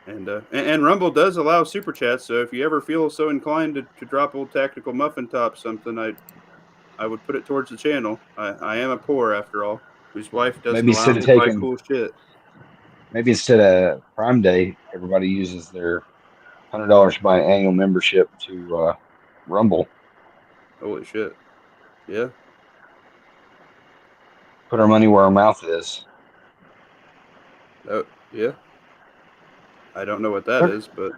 And Rumble does allow super chats, so if you ever feel so inclined to drop old tactical muffin top something, I would put it towards the channel. I am a poor after all, whose wife doesn't Maybe allow instead me of to buy taking, cool shit. maybe instead of Prime Day, everybody uses their $100 to buy an annual membership to Rumble. Holy shit. Yeah. Put our money where our mouth is. Oh, yeah. I don't know what that is, but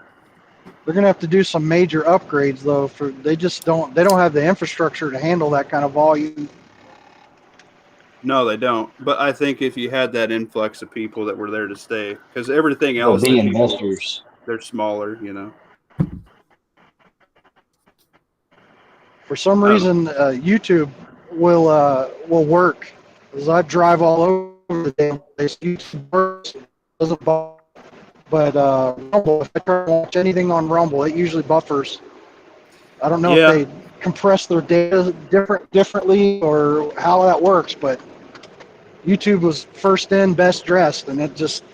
They're going to have to do some major upgrades though. They don't have the infrastructure to handle that kind of volume. no, they don't. But I think if you had that influx of people that were there to stay, because everything They'll else, be investors. they're smaller. For some reason, YouTube will work. As I drive all over the damn place, YouTube works. It doesn't buffer. But Rumble, if I try to watch anything on Rumble, it usually buffers. I don't know if they compress their data differently or how that works, but YouTube was first in, best dressed, and it just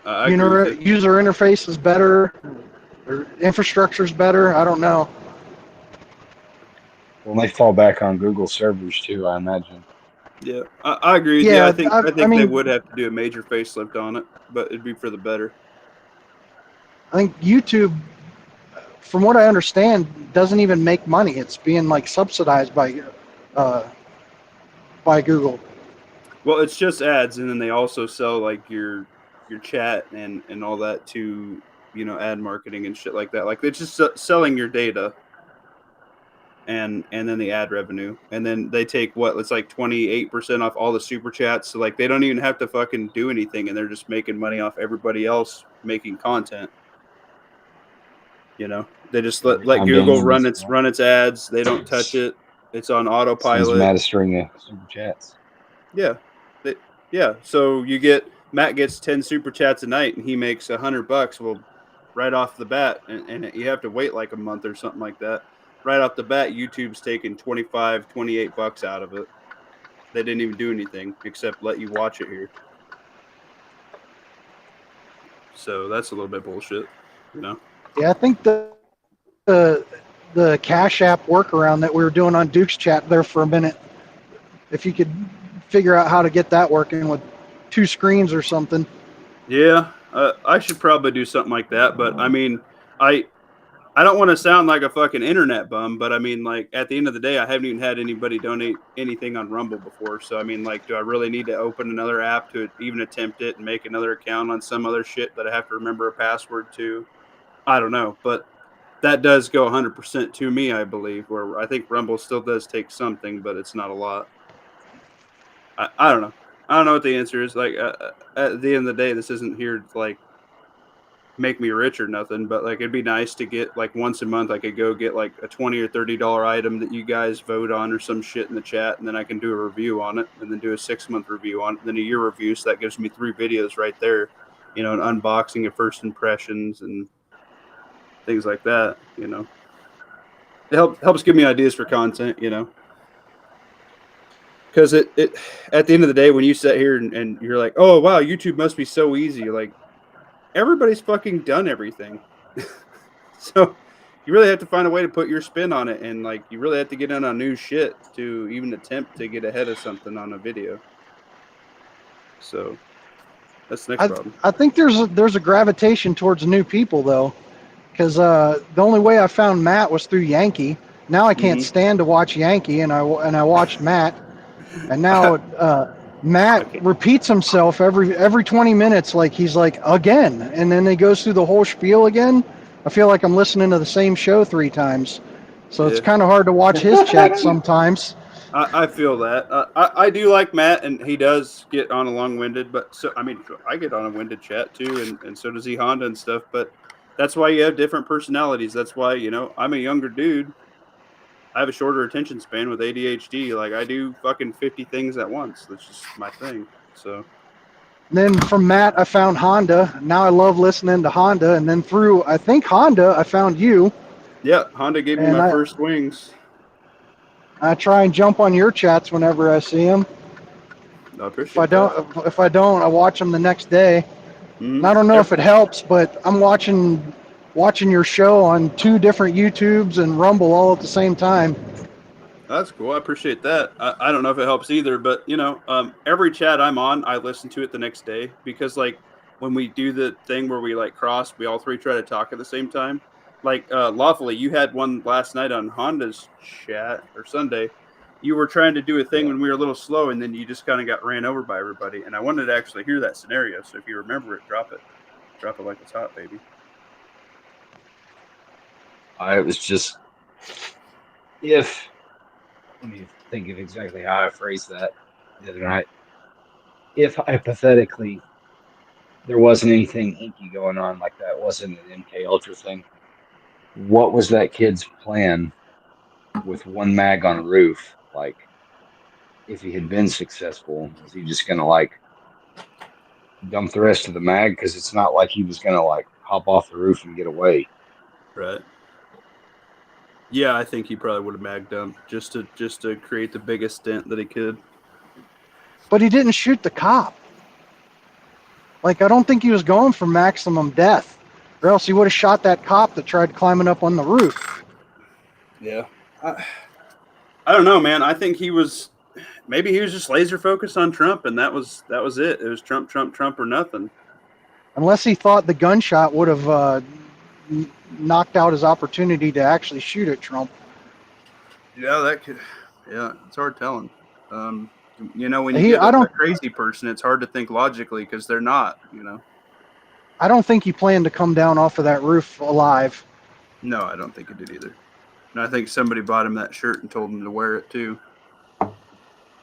user interface is better, or infrastructure is better. I don't know. Well, they fall back on Google servers too, I imagine. Yeah, I agree with you. I think they would have to do a major facelift on it, but it'd be for the better. I think YouTube, from what I understand, doesn't even make money. It's being like subsidized by Google. Well, it's just ads, and then they also sell like your chat and all that to ad marketing and shit like that. Like, they're just selling your data, and then the ad revenue, and then they take it's like 28% off all the super chats. So like, they don't even have to fucking do anything, and they're just making money off everybody else making content. They just let Google run its ads. They don't touch it. It's on autopilot. Matt a string of super chats. Yeah, yeah. So Matt gets 10 super chats a night, and he makes $100. Well, right off the bat, and you have to wait like a month or something like that. right off the bat, YouTube's taking $25-$28 out of it. They didn't even do anything except let you watch it here. So that's a little bit bullshit, you know? Yeah, I think the Cash App workaround that we were doing on Duke's chat there for a minute, if you could figure out how to get that working with 2 screens or something. Yeah, I should probably do something like that. But I mean, I don't want to sound like a fucking internet bum, but I mean, like at the end of the day, I haven't even had anybody donate anything on Rumble before. So I mean, like, do I really need to open another app to even attempt it and make another account on some other shit that I have to remember a password to? I don't know, but that does go 100% to me, I believe. Where I think Rumble still does take something, but it's not a lot. I don't know. I don't know what the answer is. Like at the end of the day, this isn't here to like make me rich or nothing, but like it'd be nice to get like once a month I could go get like a $20 or $30 item that you guys vote on or some shit in the chat, and then I can do a review on it, and then do a 6-month review on it, then a year review. So that gives me 3 videos right there, you know, an unboxing of first impressions and things like that. You know, it helps give me ideas for content. You know. Because it at the end of the day, when you sit here and you're like, oh wow, YouTube must be so easy, like everybody's fucking done everything. So you really have to find a way to put your spin on it, and like you really have to get in on new shit to even attempt to get ahead of something on a video. So that's the next problem. I think there's a gravitation towards new people though, because the only way I found Matt was through Yankee. Now I can't stand to watch Yankee, and I watched Matt, and now Matt repeats himself every 20 minutes, like he's like again, and then he goes through the whole spiel again. I feel like I'm listening to the same show 3 times, so it's kind of hard to watch his chat sometimes. I feel that. I do like Matt, and he does get on a long-winded, but so I mean, I get on a winded chat too, and so does he Honda and stuff. But that's why you have different personalities. That's why, you know, I'm a younger dude. I have a shorter attention span with ADHD. Like I do fucking 50 things at once. That's just my thing. So then from Matt, I found Honda. Now I love listening to Honda, and then through I think Honda, I found you. yeah, Honda gave me my first wings. I try and jump on your chats whenever I see them. I appreciate if I don't, I watch them the next day. And I don't know if it helps, but I'm watching your show on 2 different YouTubes and Rumble all at the same time. That's cool. I appreciate that. I don't know if it helps either, but you know, every chat I'm on, I listen to it the next day, because like when we do the thing where we like cross, we all 3 try to talk at the same time. Like lawfully, you had one last night on Honda's chat or Sunday. You were trying to do a thing when we were a little slow, and then you just kind of got ran over by everybody. And I wanted to actually hear that scenario. So if you remember it, drop it like it's hot, baby. It was just let me think of exactly how I phrased that the other night. If hypothetically there wasn't anything inky going on, like that wasn't an MK Ultra thing, what was that kid's plan with 1 mag on a roof? Like, if he had been successful, was he just gonna like dump the rest of the mag? Because it's not like he was gonna like hop off the roof and get away. Right. Yeah, I think he probably would have mag dumped just to create the biggest dent that he could. But he didn't shoot the cop. Like, I don't think he was going for maximum death, or else he would have shot that cop that tried climbing up on the roof. Yeah. I don't know, man. I think maybe he was just laser focused on Trump, and that was it. It was Trump, Trump, Trump, or nothing. Unless he thought the gunshot would have knocked out his opportunity to actually shoot at Trump. Yeah, that could. Yeah, it's hard telling. You know, when you get a crazy person, it's hard to think logically because they're not. You know. I don't think he planned to come down off of that roof alive. No, I don't think he did either. And I think somebody bought him that shirt and told him to wear it too.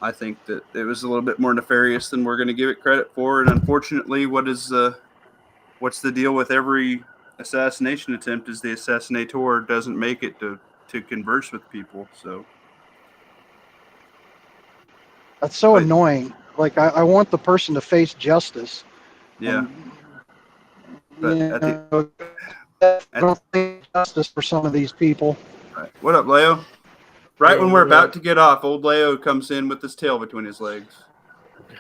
I think that it was a little bit more nefarious than we're going to give it credit for. And unfortunately, what's the deal with every assassination attempt is the assassinator doesn't make it to converse with people. So that's so annoying. Like, I want the person to face justice. Yeah. But I don't think justice for some of these people. Right. What up, Leo? Right Yo, when we're what about up? to get off, old Leo comes in with his tail between his legs.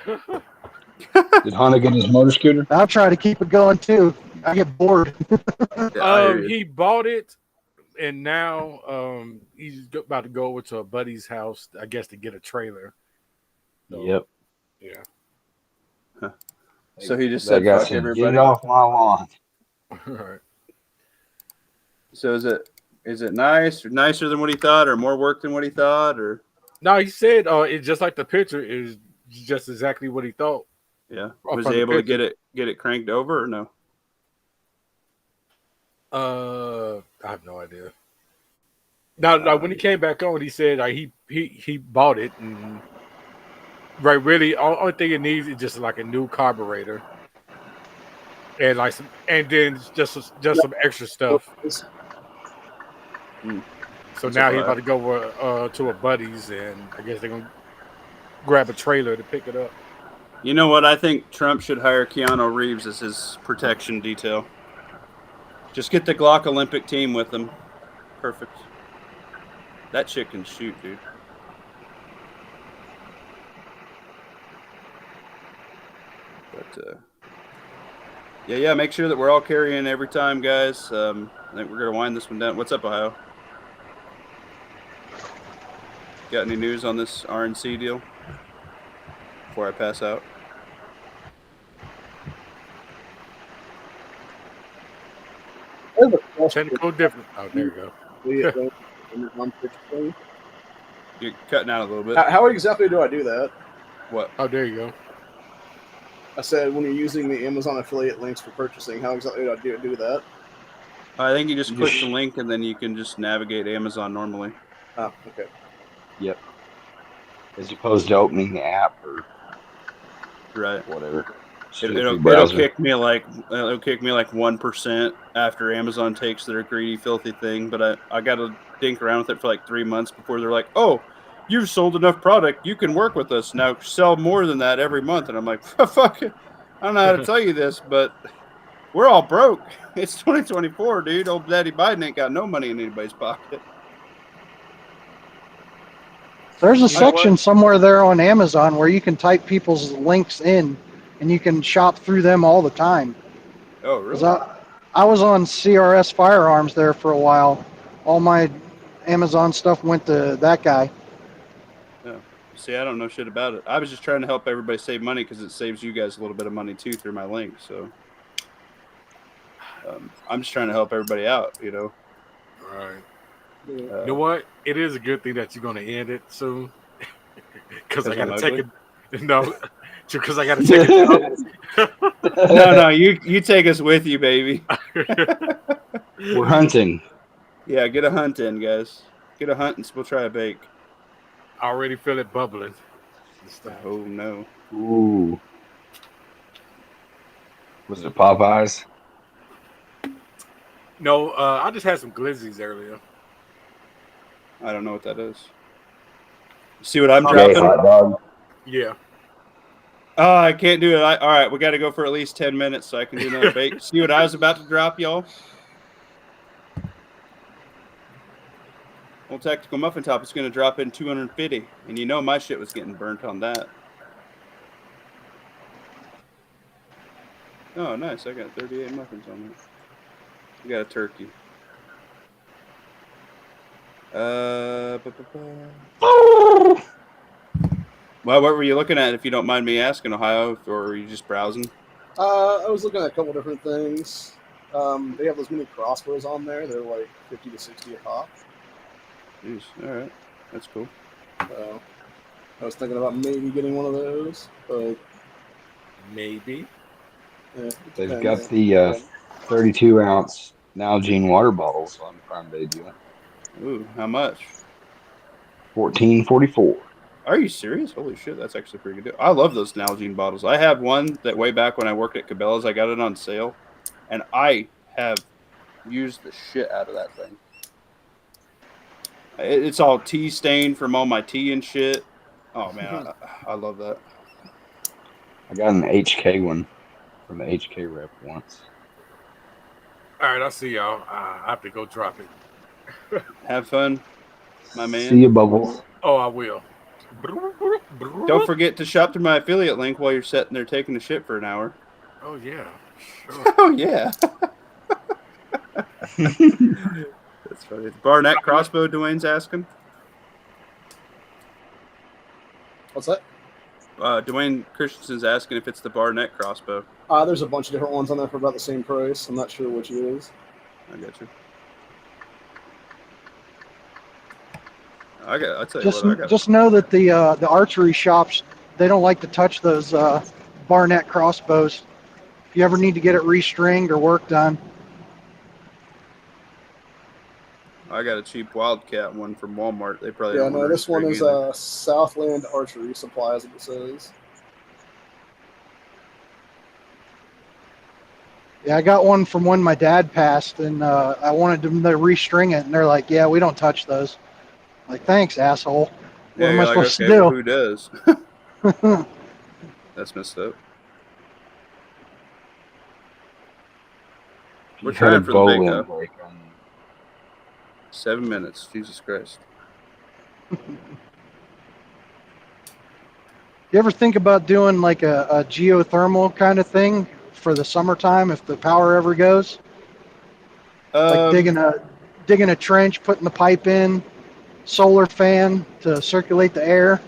Did Hunter get his motor scooter? I'll try to keep it going too. I get bored. Yeah, I hear you. He bought it, and now he's about to go over to a buddy's house, I guess, to get a trailer. So, Yep. Yeah. So he just That said, guy "Fuck said, "Get everybody." it off my lawn." All right. So is it nice or nicer than what he thought, or more work than what he thought, or No, he said it's just like the picture is just exactly what he thought. yeah, From was the he able to picture. get it cranked over or no? I have no idea. Now, when he came back on, he said he bought it, and right, really, only thing it needs is just like a new carburetor, and like and then just some extra stuff. Hmm. So What's now up, he's Ryan? about to go to a buddy's, and I guess they're gonna grab a trailer to pick it up. You know what? I think Trump should hire Keanu Reeves as his protection detail. Just get the Glock Olympic team with him. Perfect. That chick can shoot, dude. But yeah. Make sure that we're all carrying every time, guys. I think we're gonna wind this one down. What's up, Ohio? Got any news on this RNC deal before I pass out? Technical difference. Oh, there you go. You're cutting out a little bit. How exactly do I do that? What? Oh, there you go. I said when you're using the Amazon affiliate links for purchasing, how exactly do I do that? I think you just click the link and then you can just navigate Amazon normally. Oh, okay. Yep. As opposed to opening the app or Right. whatever. It'll kick me like 1% after Amazon takes their greedy, filthy thing. But I got to dink around with it for like 3 months before they're like, "Oh, you've sold enough product. You can work with us now. Sell more than that every month." And I'm like, "Fuck it. I don't know how to tell you this, but we're all broke. It's 2024, dude. Old Daddy Biden ain't got no money in anybody's pocket." There's a know section what? somewhere there on Amazon where you can type people's links in, and you can shop through them all the time. Oh, 'Cause really? I was on CRS Firearms there for a while. All my Amazon stuff went to that guy. Yeah. See, I don't know shit about it. I was just trying to help everybody save money because it saves you guys a little bit of money too through my link. So I'm just trying to help everybody out, you know. All right. You know what? It is a good thing that you're going to end it soon, because I got to take it. No, because I got to take it. No, you take us with you, baby. We're hunting. Yeah, get a hunt in, guys. Get a hunt and we'll try a bake. I already feel it bubbling. Oh no. Ooh. Was it Popeyes? No, I just had some glizzies earlier. I don't know what that is. See what I'm Jay dropping? hot dog. Yeah. Oh, I can't do it. All right, we got to go for at least 10 minutes so I can do another bake. See what I was about to drop, y'all? Old Tactical Muffin Top is going to drop in 250. And you know my shit was getting burnt on that. Oh, nice. I got 38 muffins on it. We got a turkey. Well, what were you looking at, if you don't mind me asking, Ohio, or were you just browsing? I was looking at a couple different things. They have those mini crossbows on there. They're like 50 to 60 a pop. Jeez, all right. That's cool. So I was thinking about maybe getting one of those, but Maybe. yeah, They've got the 32-ounce Nalgene water bottles on Prime Day deal. Ooh, how much? $14.44. Are you serious? Holy shit, that's actually a pretty good deal. I love those Nalgene bottles. I have one that way back when I worked at Cabela's. I got it on sale, and I have used the shit out of that thing. It's all tea stained from all my tea and shit. Oh, man, I love that. I got an HK one from the HK rep once. All right, I see y'all. I have to go drop it. Have fun, my man. See you, Bubbles. Oh, I will. Don't forget to shop through my affiliate link while you're sitting there taking a shit for an hour. Oh yeah, sure. Oh yeah, that's funny. Barnett crossbow, Dwayne's asking. What's that? Dwayne Christensen's asking if it's the Barnett crossbow. There's a bunch of different ones on there for about the same price. I'm not sure which it is. I got you. I'll tell you Just what. I got. just know that the archery shops, they don't like to touch those Barnett crossbows. If you ever need to get it restringed or work done. I got a cheap Wildcat one from Walmart. They probably Yeah, don't no, want this one restring is either. Southland Archery Supplies, it says. Yeah, I got one from when my dad passed, and I wanted them to restring it, and they're like, "Yeah, we don't touch those." I'm like, thanks, asshole. What Yeah, am you're I like, supposed okay, well, to who does? do? That's messed up. We're He's had a trying for the big bowling though. break on 7 minutes. Jesus Christ. You ever think about doing like a geothermal kind of thing for the summertime if the power ever goes? Like digging a trench, putting the pipe in, solar fan to circulate the air.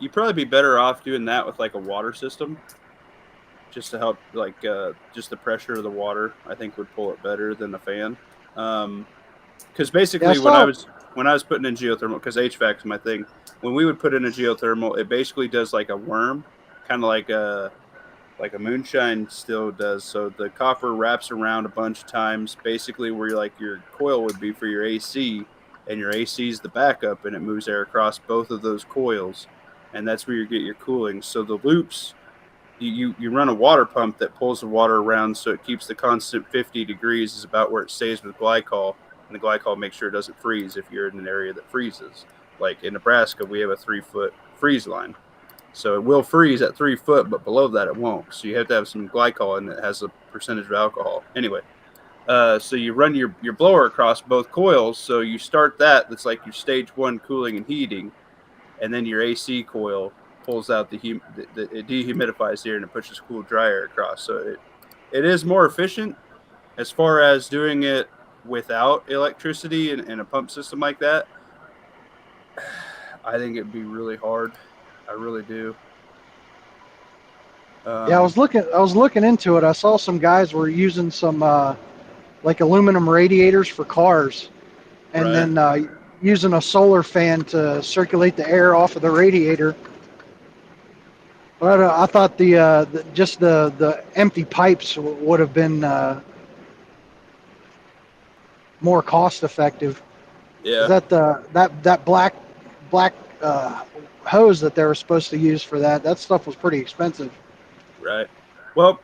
You'd probably be better off doing that with like a water system, just to help like just the pressure of the water. I think would pull it better than a fan. Because basically when I was putting in geothermal, because HVAC is my thing. When we would put in a geothermal, it basically does like a worm, kind of like a moonshine still does. So the copper wraps around a bunch of times, basically where your coil would be for your AC, and your AC is the backup, and it moves air across both of those coils, and that's where you get your cooling. So the loops, you run a water pump that pulls the water around, so it keeps the constant 50 degrees is about where it stays with glycol, and the glycol makes sure it doesn't freeze if you're in an area that freezes. Like in Nebraska, we have a 3-foot freeze line. So it will freeze at 3 foot, but below that it won't. So you have to have some glycol in it that has a percentage of alcohol. Anyway, so you run your blower across both coils. So you start that's like your stage 1 cooling and heating, and then your AC coil pulls out it dehumidifies the air and it pushes cool dry air across. So it is more efficient as far as doing it without electricity and a pump system like that. I think it'd be really hard. I really do. Yeah, I was looking into it. I saw some guys were using some like aluminum radiators for cars, and Right. then using a solar fan to circulate the air off of the radiator. But I thought just the empty pipes would have been more cost effective. Yeah. Is that that black hose that they were supposed to use for that? That stuff was pretty expensive. Right. Well,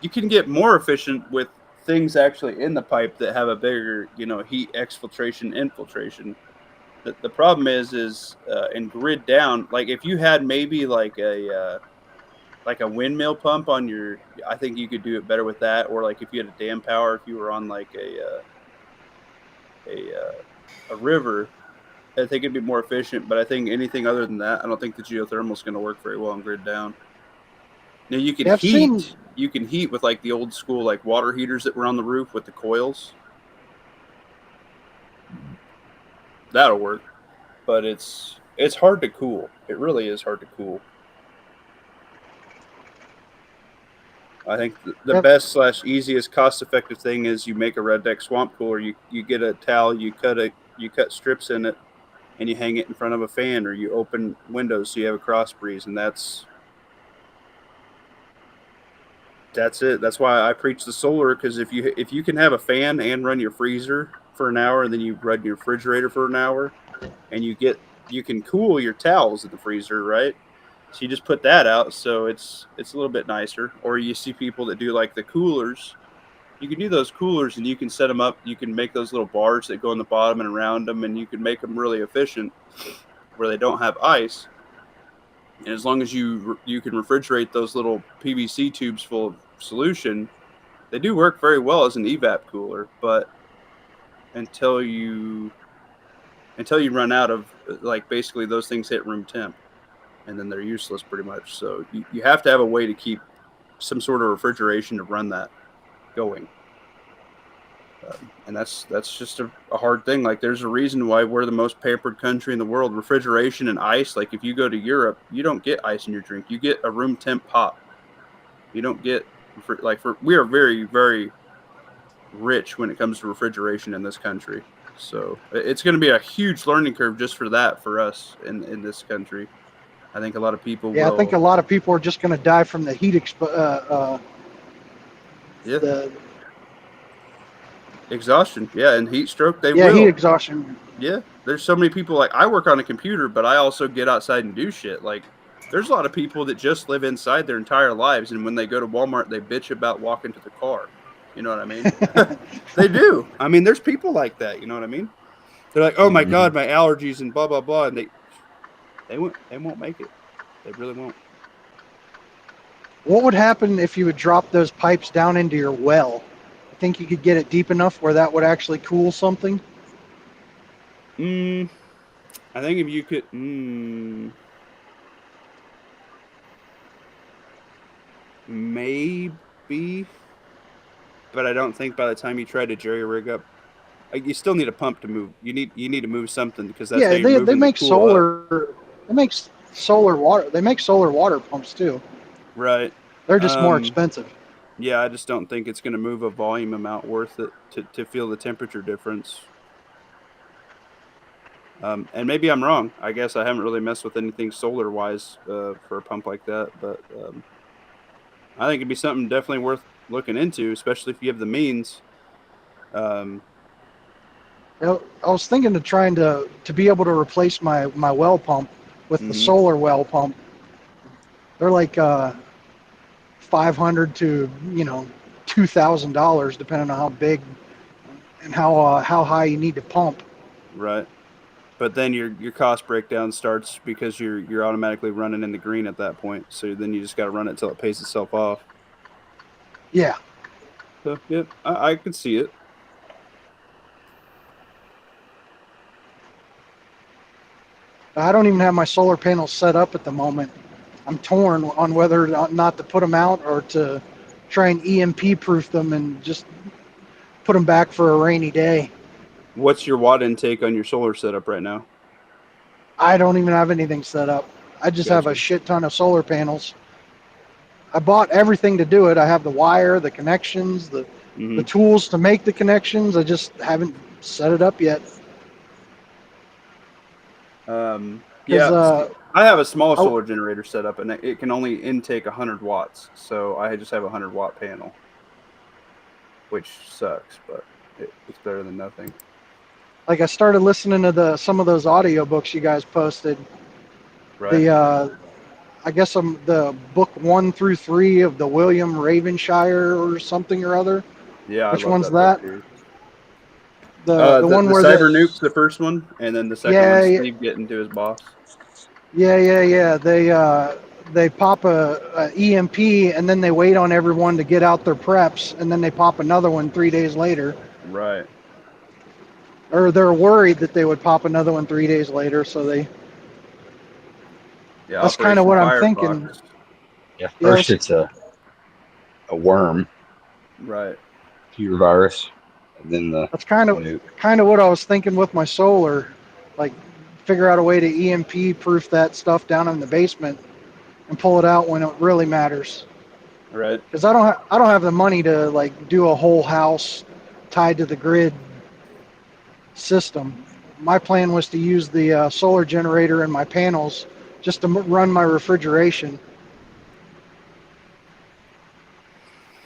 you can get more efficient with things actually in the pipe that have a bigger, heat exfiltration, infiltration. The problem is in grid down, like if you had maybe like a windmill pump on I think you could do it better with that. Or like if you had a dam power, if you were on like a river, I think it'd be more efficient. But I think anything other than that, I don't think the geothermal is going to work very well on grid down. Now you can you can heat with like the old school like water heaters that were on the roof with the coils. That'll work, but it's hard to cool. It really is hard to cool. I think the best / easiest cost effective thing is you make a red deck swamp cooler. You get a towel, you cut strips in it, and you hang it in front of a fan, or you open windows so you have a cross breeze, and that's it. That's why I preach the solar, because if you can have a fan and run your freezer for an hour, and then you run your refrigerator for an hour, and you can cool your towels in the freezer, right? So you just put that out, so it's a little bit nicer. Or you see people that do like the coolers. You can do those coolers, and you can set them up. You can make those little bars that go in the bottom and around them, and you can make them really efficient where they don't have ice. And as long as you can refrigerate those little PVC tubes full of solution, They do work very well as an evap cooler, but until you run out of, like, basically those things hit room temp, and then they're useless pretty much. So you have to have a way to keep some sort of refrigeration to run that going. And that's just a hard thing. Like, there's a reason why we're the most pampered country in the world. Refrigeration and ice. Like, if you go to Europe, you don't get ice in your drink. You get a room temp pop. You don't get we are very, very rich when it comes to refrigeration in this country. So it's going to be a huge learning curve just for that for us in this country. I think a lot of people Yeah, will. I think a lot of people are just going to die from the heat the exhaustion. Yeah, and heat stroke, they yeah, will. heat exhaustion. Yeah, there's so many people. Like, I work on a computer, but I also get outside and do shit. Like, there's a lot of people that just live inside their entire lives, and when they go to Walmart, they bitch about walking to the car. You know what I mean? They do. I mean, there's people like that. You know what I mean? They're like, oh my God, my allergies and blah blah blah, and they won't make it. They really won't. What would happen if you would drop those pipes down into your well? I think you could get it deep enough where that would actually cool something. I think if you could. Maybe, but I don't think by the time you try to jerry rig up, you still need a pump to move. You need to move something, because that's how Yeah, you're they moving make the cool up. solar. They make solar water. They make solar water pumps too. Right. They're just more expensive. Yeah, I just don't think it's going to move a volume amount worth it to feel the temperature difference. And maybe I'm wrong. I guess I haven't really messed with anything solar wise for a pump like that, but I think it'd be something definitely worth looking into, especially if you have the means. I was thinking of trying to be able to replace my well pump with the solar well pump. They're like $500 to $2,000 depending on how big and how high you need to pump. Right. But then your cost breakdown starts because you're automatically running in the green at that point. So then you just got to run it till it pays itself off. Yeah. So yeah, I could see it. I don't even have my solar panels set up at the moment. I'm torn on whether or not to put them out or to try and EMP proof them and just put them back for a rainy day. What's your watt intake on your solar setup right now? I don't even have anything set up. I just have a shit ton of solar panels. I bought everything to do it. I have the wire, the connections, the tools to make the connections. I just haven't set it up yet. Yeah, I have a small solar generator set up, and it can only intake 100 watts. So I just have a 100-watt panel, which sucks, but it's better than nothing. Like, I started listening to some of those audiobooks you guys posted. Right. I guess the book 1 through 3 of the William Ravenshire or something or other. Yeah. Which one's that? The one where Cyber Nuke's the first one, and then the second one's Steve getting to his boss. Yeah. They pop a EMP, and then they wait on everyone to get out their preps, and then they pop another one 3 days later. Right. Or they're worried that they would pop another one 3 days later, so they. Yeah, that's kind of what I'm thinking. Yeah, first it's a worm. Right. Fever virus. And then that's kind of what I was thinking with my solar, like figure out a way to EMP proof that stuff down in the basement and pull it out when it really matters. Right. Because I don't have the money to like do a whole house tied to the grid system. My plan was to use the solar generator and my panels just to run my refrigeration.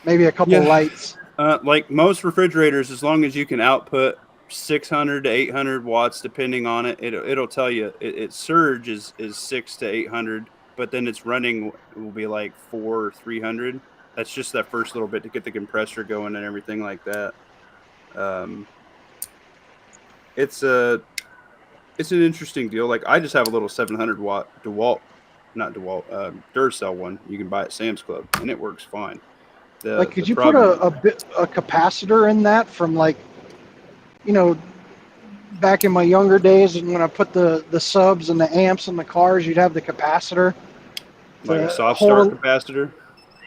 Maybe a couple of lights. Like most refrigerators, as long as you can output 600 to 800 watts, depending on it, it'll tell you its surge is 600 to 800, but then its running will be like 400 or 300. That's just that first little bit to get the compressor going and everything like that. It's an interesting deal. Like, I just have a little 700 watt Duracell one you can buy at Sam's Club, and it works fine. Like, could you put a capacitor in that from, like, you know, back in my younger days, and when I put the subs and the amps in the cars, you'd have the capacitor. like a to soft hold start capacitor?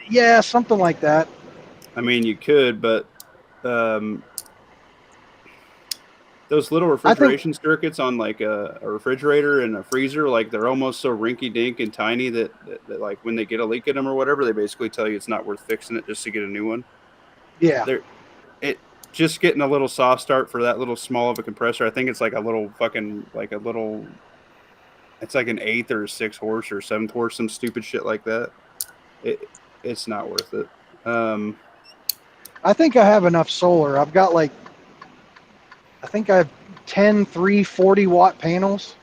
Yeah, something like that. I mean, you could, but those little I think, refrigeration circuits on like a refrigerator and a freezer, like they're almost so rinky dink and tiny that like when they get a leak in them or whatever, they basically tell you it's not worth fixing it just to get a new one. yeah. They're it just getting a little soft start for that little small of a compressor. I think it's like a little fucking like a little. It's like an 8th or a 6th horse or 7th horse, some stupid shit like that. It's not worth it. I think I have enough solar. I've got like, I think I have 10 40-watt panels.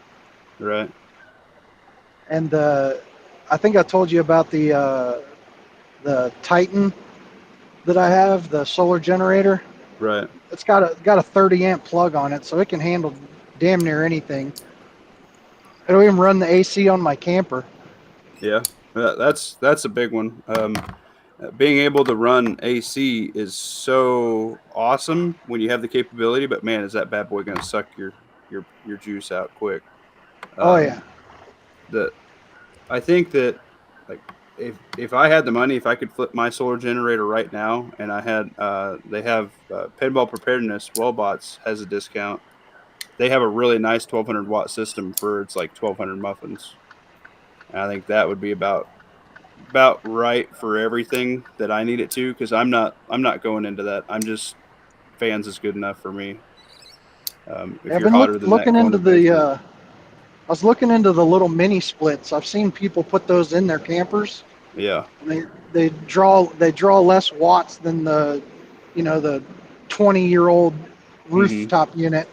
Right. And I think I told you about the Titan that I have, the solar generator. Right. It's got a 30 amp plug on it, so it can handle damn near anything. It'll even run the AC on my camper. Yeah. That's a big one. Being able to run AC is so awesome when you have the capability, but man, is that bad boy going to suck your juice out quick. Oh yeah. I think that like if I had the money, if I could flip my solar generator right now, and I had they have Pinball Preparedness Wellbots has a discount. They have a really nice 1200 watt system for it's like 1200 muffins. And I think that would be about right for everything that I need it to, because I'm not going into that. I'm just fans is good enough for me. If I've you're been hotter than that, looking go into into the basement. I was looking into the little mini splits. I've seen people put those in their campers. Yeah. And they draw less watts than the 20-year-old rooftop unit.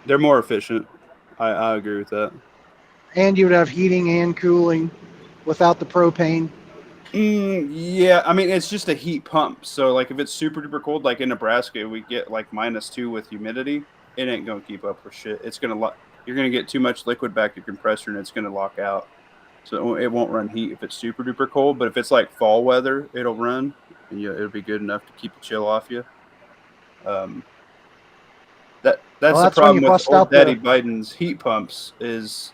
They're more efficient. I agree with that. And you would have heating and cooling without the propane. Yeah, I mean it's just a heat pump. So like if it's super duper cold, like in Nebraska, we get like -2 with humidity. It ain't gonna keep up with shit. It's gonna you're gonna get too much liquid back to your compressor, and it's gonna lock out. So it won't run heat if it's super duper cold. But if it's like fall weather, it'll run, and it'll be good enough to keep the chill off you. That's the That's when problem you with bust old out Daddy Biden's heat pumps is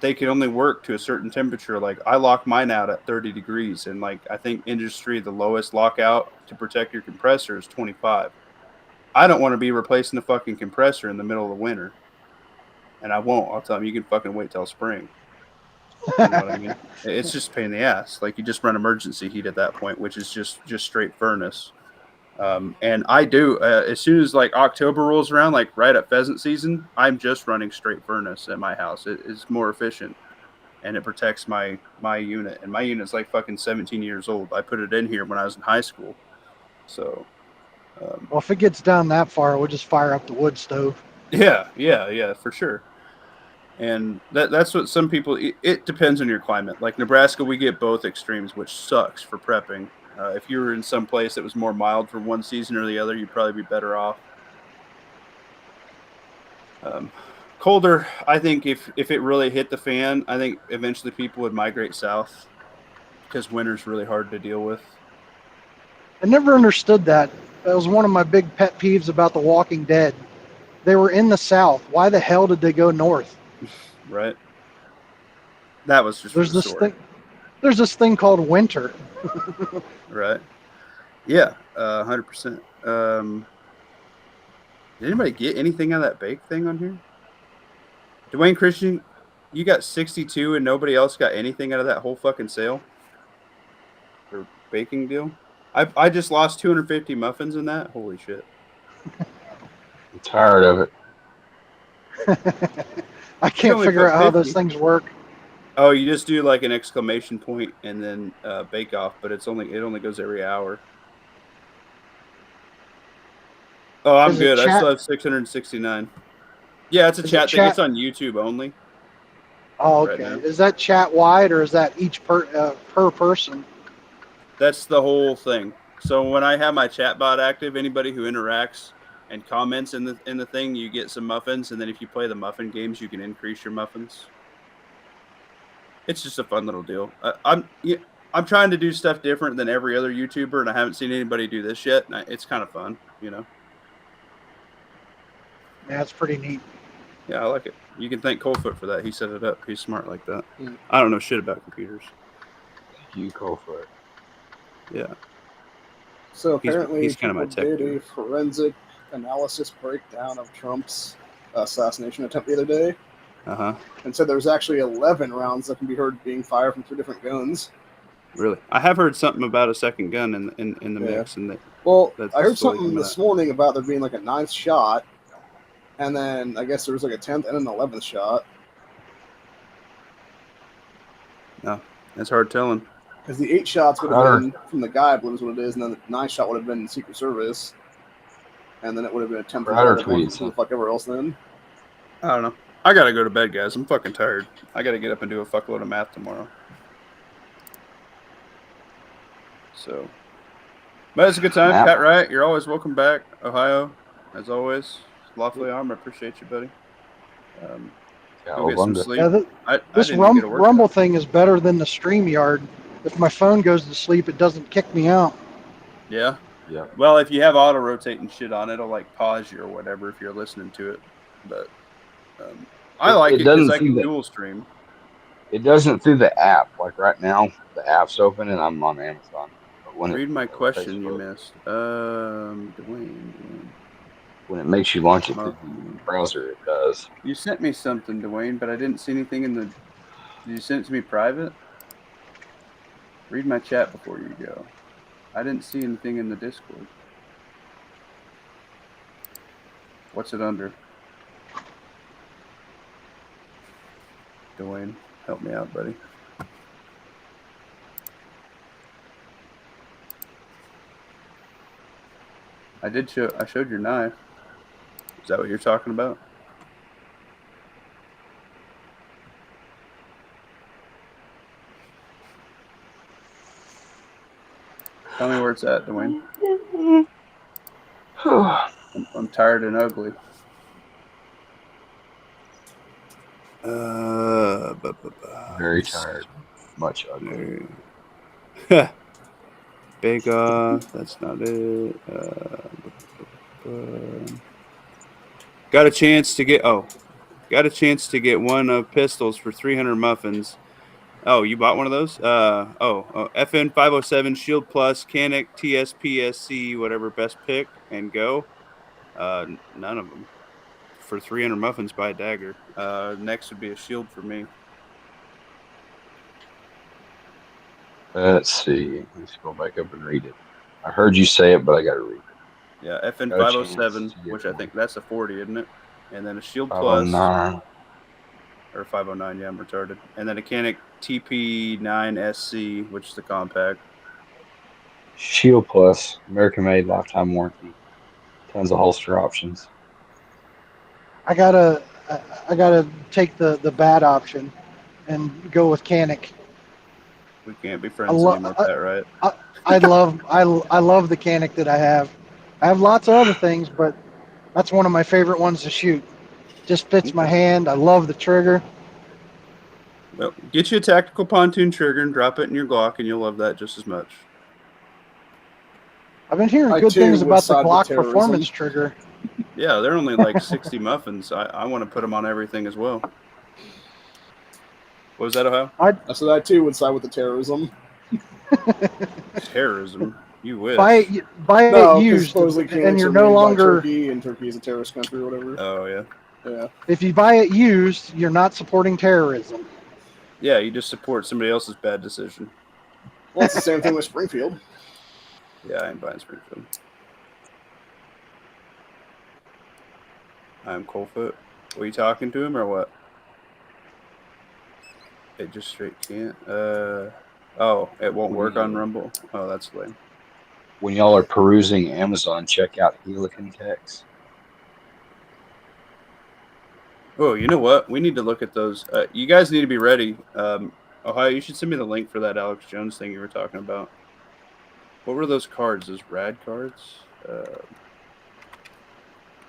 they can only work to a certain temperature. Like I lock mine out at 30 degrees, and like I think industry the lowest lockout to protect your compressor is 25. I don't want to be replacing the fucking compressor in the middle of the winter, and I won't. I'll tell them you can fucking wait till spring. You know what I mean? It's just a pain in the ass. Like you just run emergency heat at that point, which is just straight furnace. And I do as soon as like October rolls around, like right at pheasant season, I'm just running straight furnace at my house. It is more efficient, and it protects my unit. And my unit's like fucking 17 years old. I put it in here when I was in high school. So, Well, if it gets down that far, we'll just fire up the wood stove. yeah, for sure. And that's what some people. It depends on your climate. Like Nebraska, we get both extremes, which sucks for prepping. If you were in some place that was more mild for one season or the other, you'd probably be better off. Colder, I think if it really hit the fan, I think eventually people would migrate south because winter's really hard to deal with. I never understood that. That was one of my big pet peeves about The Walking Dead. They were in the South. Why the hell did they go north? Right. That was just There's this thing called winter. Right. Yeah, 100%. Did anybody get anything out of that bake thing on here? Dwayne Christian, you got 62 and nobody else got anything out of that whole fucking sale? Or baking deal? I just lost 250 muffins in that? Holy shit. I'm tired of it. I can't figure out how those things work. Oh, you just do like an exclamation point and then bake off, but it only goes every hour. Oh, I'm good. I still have 669. Yeah, it's a chat thing. It's on YouTube only. Oh, okay. Right, is that chat wide or is that each per person? That's the whole thing. So when I have my chat bot active, anybody who interacts and comments in the thing, you get some muffins, and then if you play the muffin games, you can increase your muffins. It's just a fun little deal. I'm trying to do stuff different than every other YouTuber, and I haven't seen anybody do this yet. And it's kind of fun, you know. Yeah, it's pretty neat. Yeah, I like it. You can thank Coldfoot for that. He set it up. He's smart like that. Mm. I don't know shit about computers. Thank you, Coldfoot. Yeah. So He's apparently, kind of my people tech did a dude. forensic analysis breakdown of Trump's assassination attempt the other day, and said there's actually 11 rounds that can be heard being fired from 3 different guns. Really, I have heard something about a second gun in the mix, and Well, that's I heard slowly something coming this out. morning about there being like a 9th shot, and then I guess there was like a 10th and an 11th shot. No, that's hard telling. Because the 8 shots would have been from the guy, I believe is what it is, and then the 9th shot would have been Secret Service, and then it would have been a 10th Crowder and 11th tweeted from the fuck ever else then. I don't know. I gotta go to bed, guys. I'm fucking tired. I gotta get up and do a fuckload of math tomorrow. So, but it's a good time. Math. Pat Wright, you're always welcome back. Ohio, as always. Lawfully armed. I appreciate you, buddy. Go get some sleep. Yeah, this didn't get a workout. Rumble thing is better than the StreamYard. If my phone goes to sleep, it doesn't kick me out. Yeah. Yeah. Well, if you have auto rotating shit on, it'll like pause you or whatever if you're listening to it. But I like it because I can dual stream. It doesn't through the app. Like right now, the app's open and I'm on Amazon. But when Read my question you Facebook, missed. Dwayne. when it makes you launch it through the browser, it does. You sent me something, Dwayne, but I didn't see anything in the. Did you send it to me private? Read my chat before you go. I didn't see anything in the Discord. What's it under? Dwayne, help me out, buddy. I showed your knife. Is that what you're talking about? Tell me where it's at, Dwayne. I'm tired and ugly. Very tired. Much ugly. Big off. That's not it. Got a chance to get one of pistols for 300 muffins. Oh, you bought one of those? FN 507 Shield Plus Canic TSPSC whatever best pick and go. None of them. For 300 muffins, buy a dagger. Next would be a shield for me. Let's see. Let's go back up and read it. I heard you say it, but I got to read it. Yeah, FN 507, which I think that's a 40, isn't it? And then a Shield Plus. 509. Or 509, yeah, I'm retarded. And then a Canic TP9SC, which is the compact. Shield Plus, American made, lifetime warranty. Tons of holster options. I gotta take the bad option and go with Canic. We can't be friends anymore with that, right? I love the Canic that I have. I have lots of other things, but that's one of my favorite ones to shoot. Just fits my hand. I love the trigger. Well, get you a tactical pontoon trigger and drop it in your Glock, and you'll love that just as much. I've been hearing good things about the Glock performance trigger. Yeah, they're only like 60 muffins. I want to put them on everything as well. What was that, Ohio? I said I too would side with the terrorism. Terrorism? You wish. Buy it used, and you're no longer. Turkey, and Turkey is a terrorist country or whatever. Oh yeah. Yeah. If you buy it used, you're not supporting terrorism. Yeah, you just support somebody else's bad decision. Well, it's the same thing with Springfield. Yeah, I ain't buying Springfield. I'm Coldfoot. Were you talking to him or what? It just straight can't. Oh, it won't work on Rumble. Oh, that's lame. When y'all are perusing Amazon, check out Helican Text. Oh, you know what? We need to look at those. You guys need to be ready. Ohio, you should send me the link for that Alex Jones thing you were talking about. What were those cards? Those rad cards?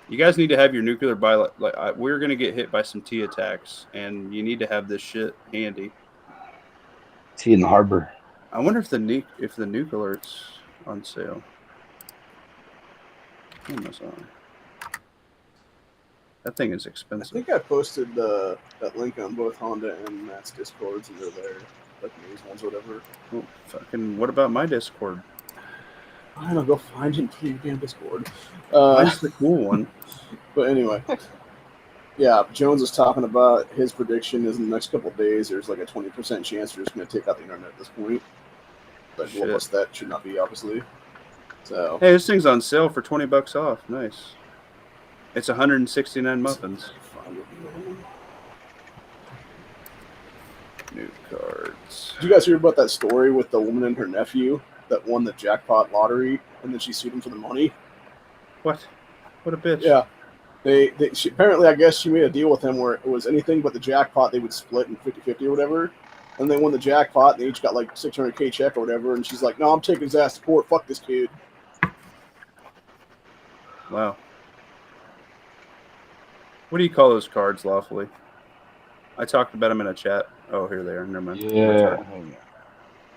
You guys need to have your nuclear we're going to get hit by some T attacks, and you need to have this shit handy. T in the harbor. I wonder if the nuke alert's on sale. Amazon. That thing is I expensive. think I posted that link on both Honda and Matt's Discords, and they're there, like news ones or whatever. Oh, fucking! What about my Discord? I don't know, go find it and put your damn Discord. Mine's the cool one. But anyway, yeah, Jones is talking about his prediction is in the next couple of days, there's like a 20% chance they're just going to take out the internet at this point. But Shit. most that should not be, obviously. So Hey, this thing's on sale for $20 off. Nice. It's 169 muffins. New cards. Did you guys hear about that story with the woman and her nephew that won the jackpot lottery and then she sued him for the money? What? What a bitch. Yeah. She, apparently, I guess she made a deal with him where it was anything but the jackpot they would split in 50-50 or whatever. And they won the jackpot and they each got like $600K check or whatever. And she's like, no, I'm taking his ass to court. Fuck this kid. Wow. What do you call those cards lawfully? I talked about them in a chat. Oh, here they are. Never mind. Yeah.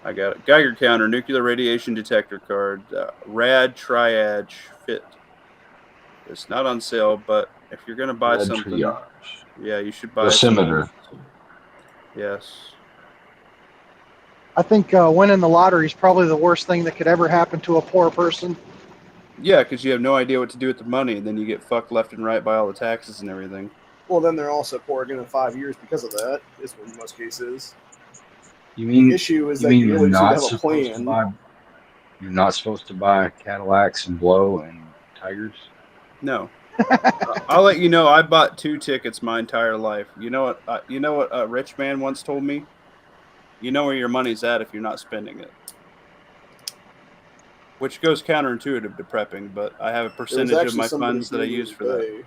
I got it. Geiger counter, nuclear radiation detector card, rad triage fit. It's not on sale, but if you're gonna buy something, yeah, you should buy. Dosimeter. Yes. I think winning the lottery is probably the worst thing that could ever happen to a poor person. Yeah, because you have no idea what to do with the money, and then you get fucked left and right by all the taxes and everything. Well, then they're also poor again in 5 years because of that, is what in most cases. You mean The issue is you that mean you you're really need to not have a supposed to plan. buy? You're not supposed to buy Cadillacs and blow and Tigers. No. I'll let you know. I bought 2 tickets my entire life. You know what? A rich man once told me. You know where your money's at if you're not spending it. Which goes counterintuitive to prepping, but I have a percentage of my funds that I use for that.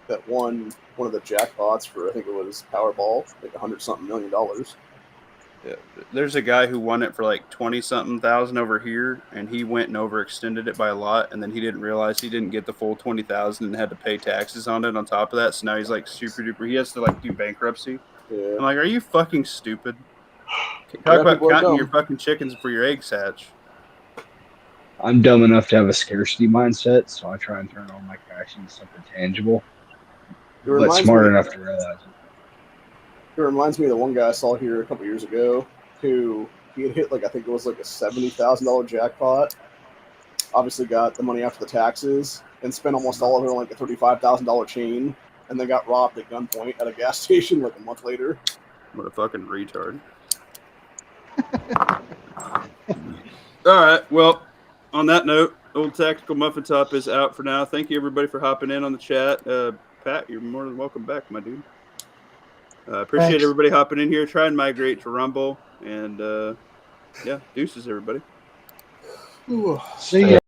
That won one of the jackpots for, I think it was Powerball, like $100-something million. Yeah. There's a guy who won it for like 20-something thousand over here, and he went and overextended it by a lot, and then he didn't realize he didn't get the full 20,000 and had to pay taxes on it on top of that. So now he's like super duper. He has to like do bankruptcy. Yeah. I'm like, are you fucking stupid? Talk about counting your fucking chickens before your eggs hatch. I'm dumb enough to have a scarcity mindset, so I try and turn all my cash into something tangible. But smart enough to realize it. It reminds me of the one guy I saw here a couple years ago who he had hit, like, I think it was like a $70,000 jackpot. Obviously got the money after the taxes and spent almost all of it on like a $35,000 chain, and then got robbed at gunpoint at a gas station like a month later. What a fucking retard. All right, well, on that note, Old Tactical Muffin Top is out for now. Thank you, everybody, for hopping in on the chat. Pat, you're more than welcome back, my dude. Appreciate Thanks. everybody hopping in here. Try and migrate to Rumble. And, yeah, deuces, everybody. See ya.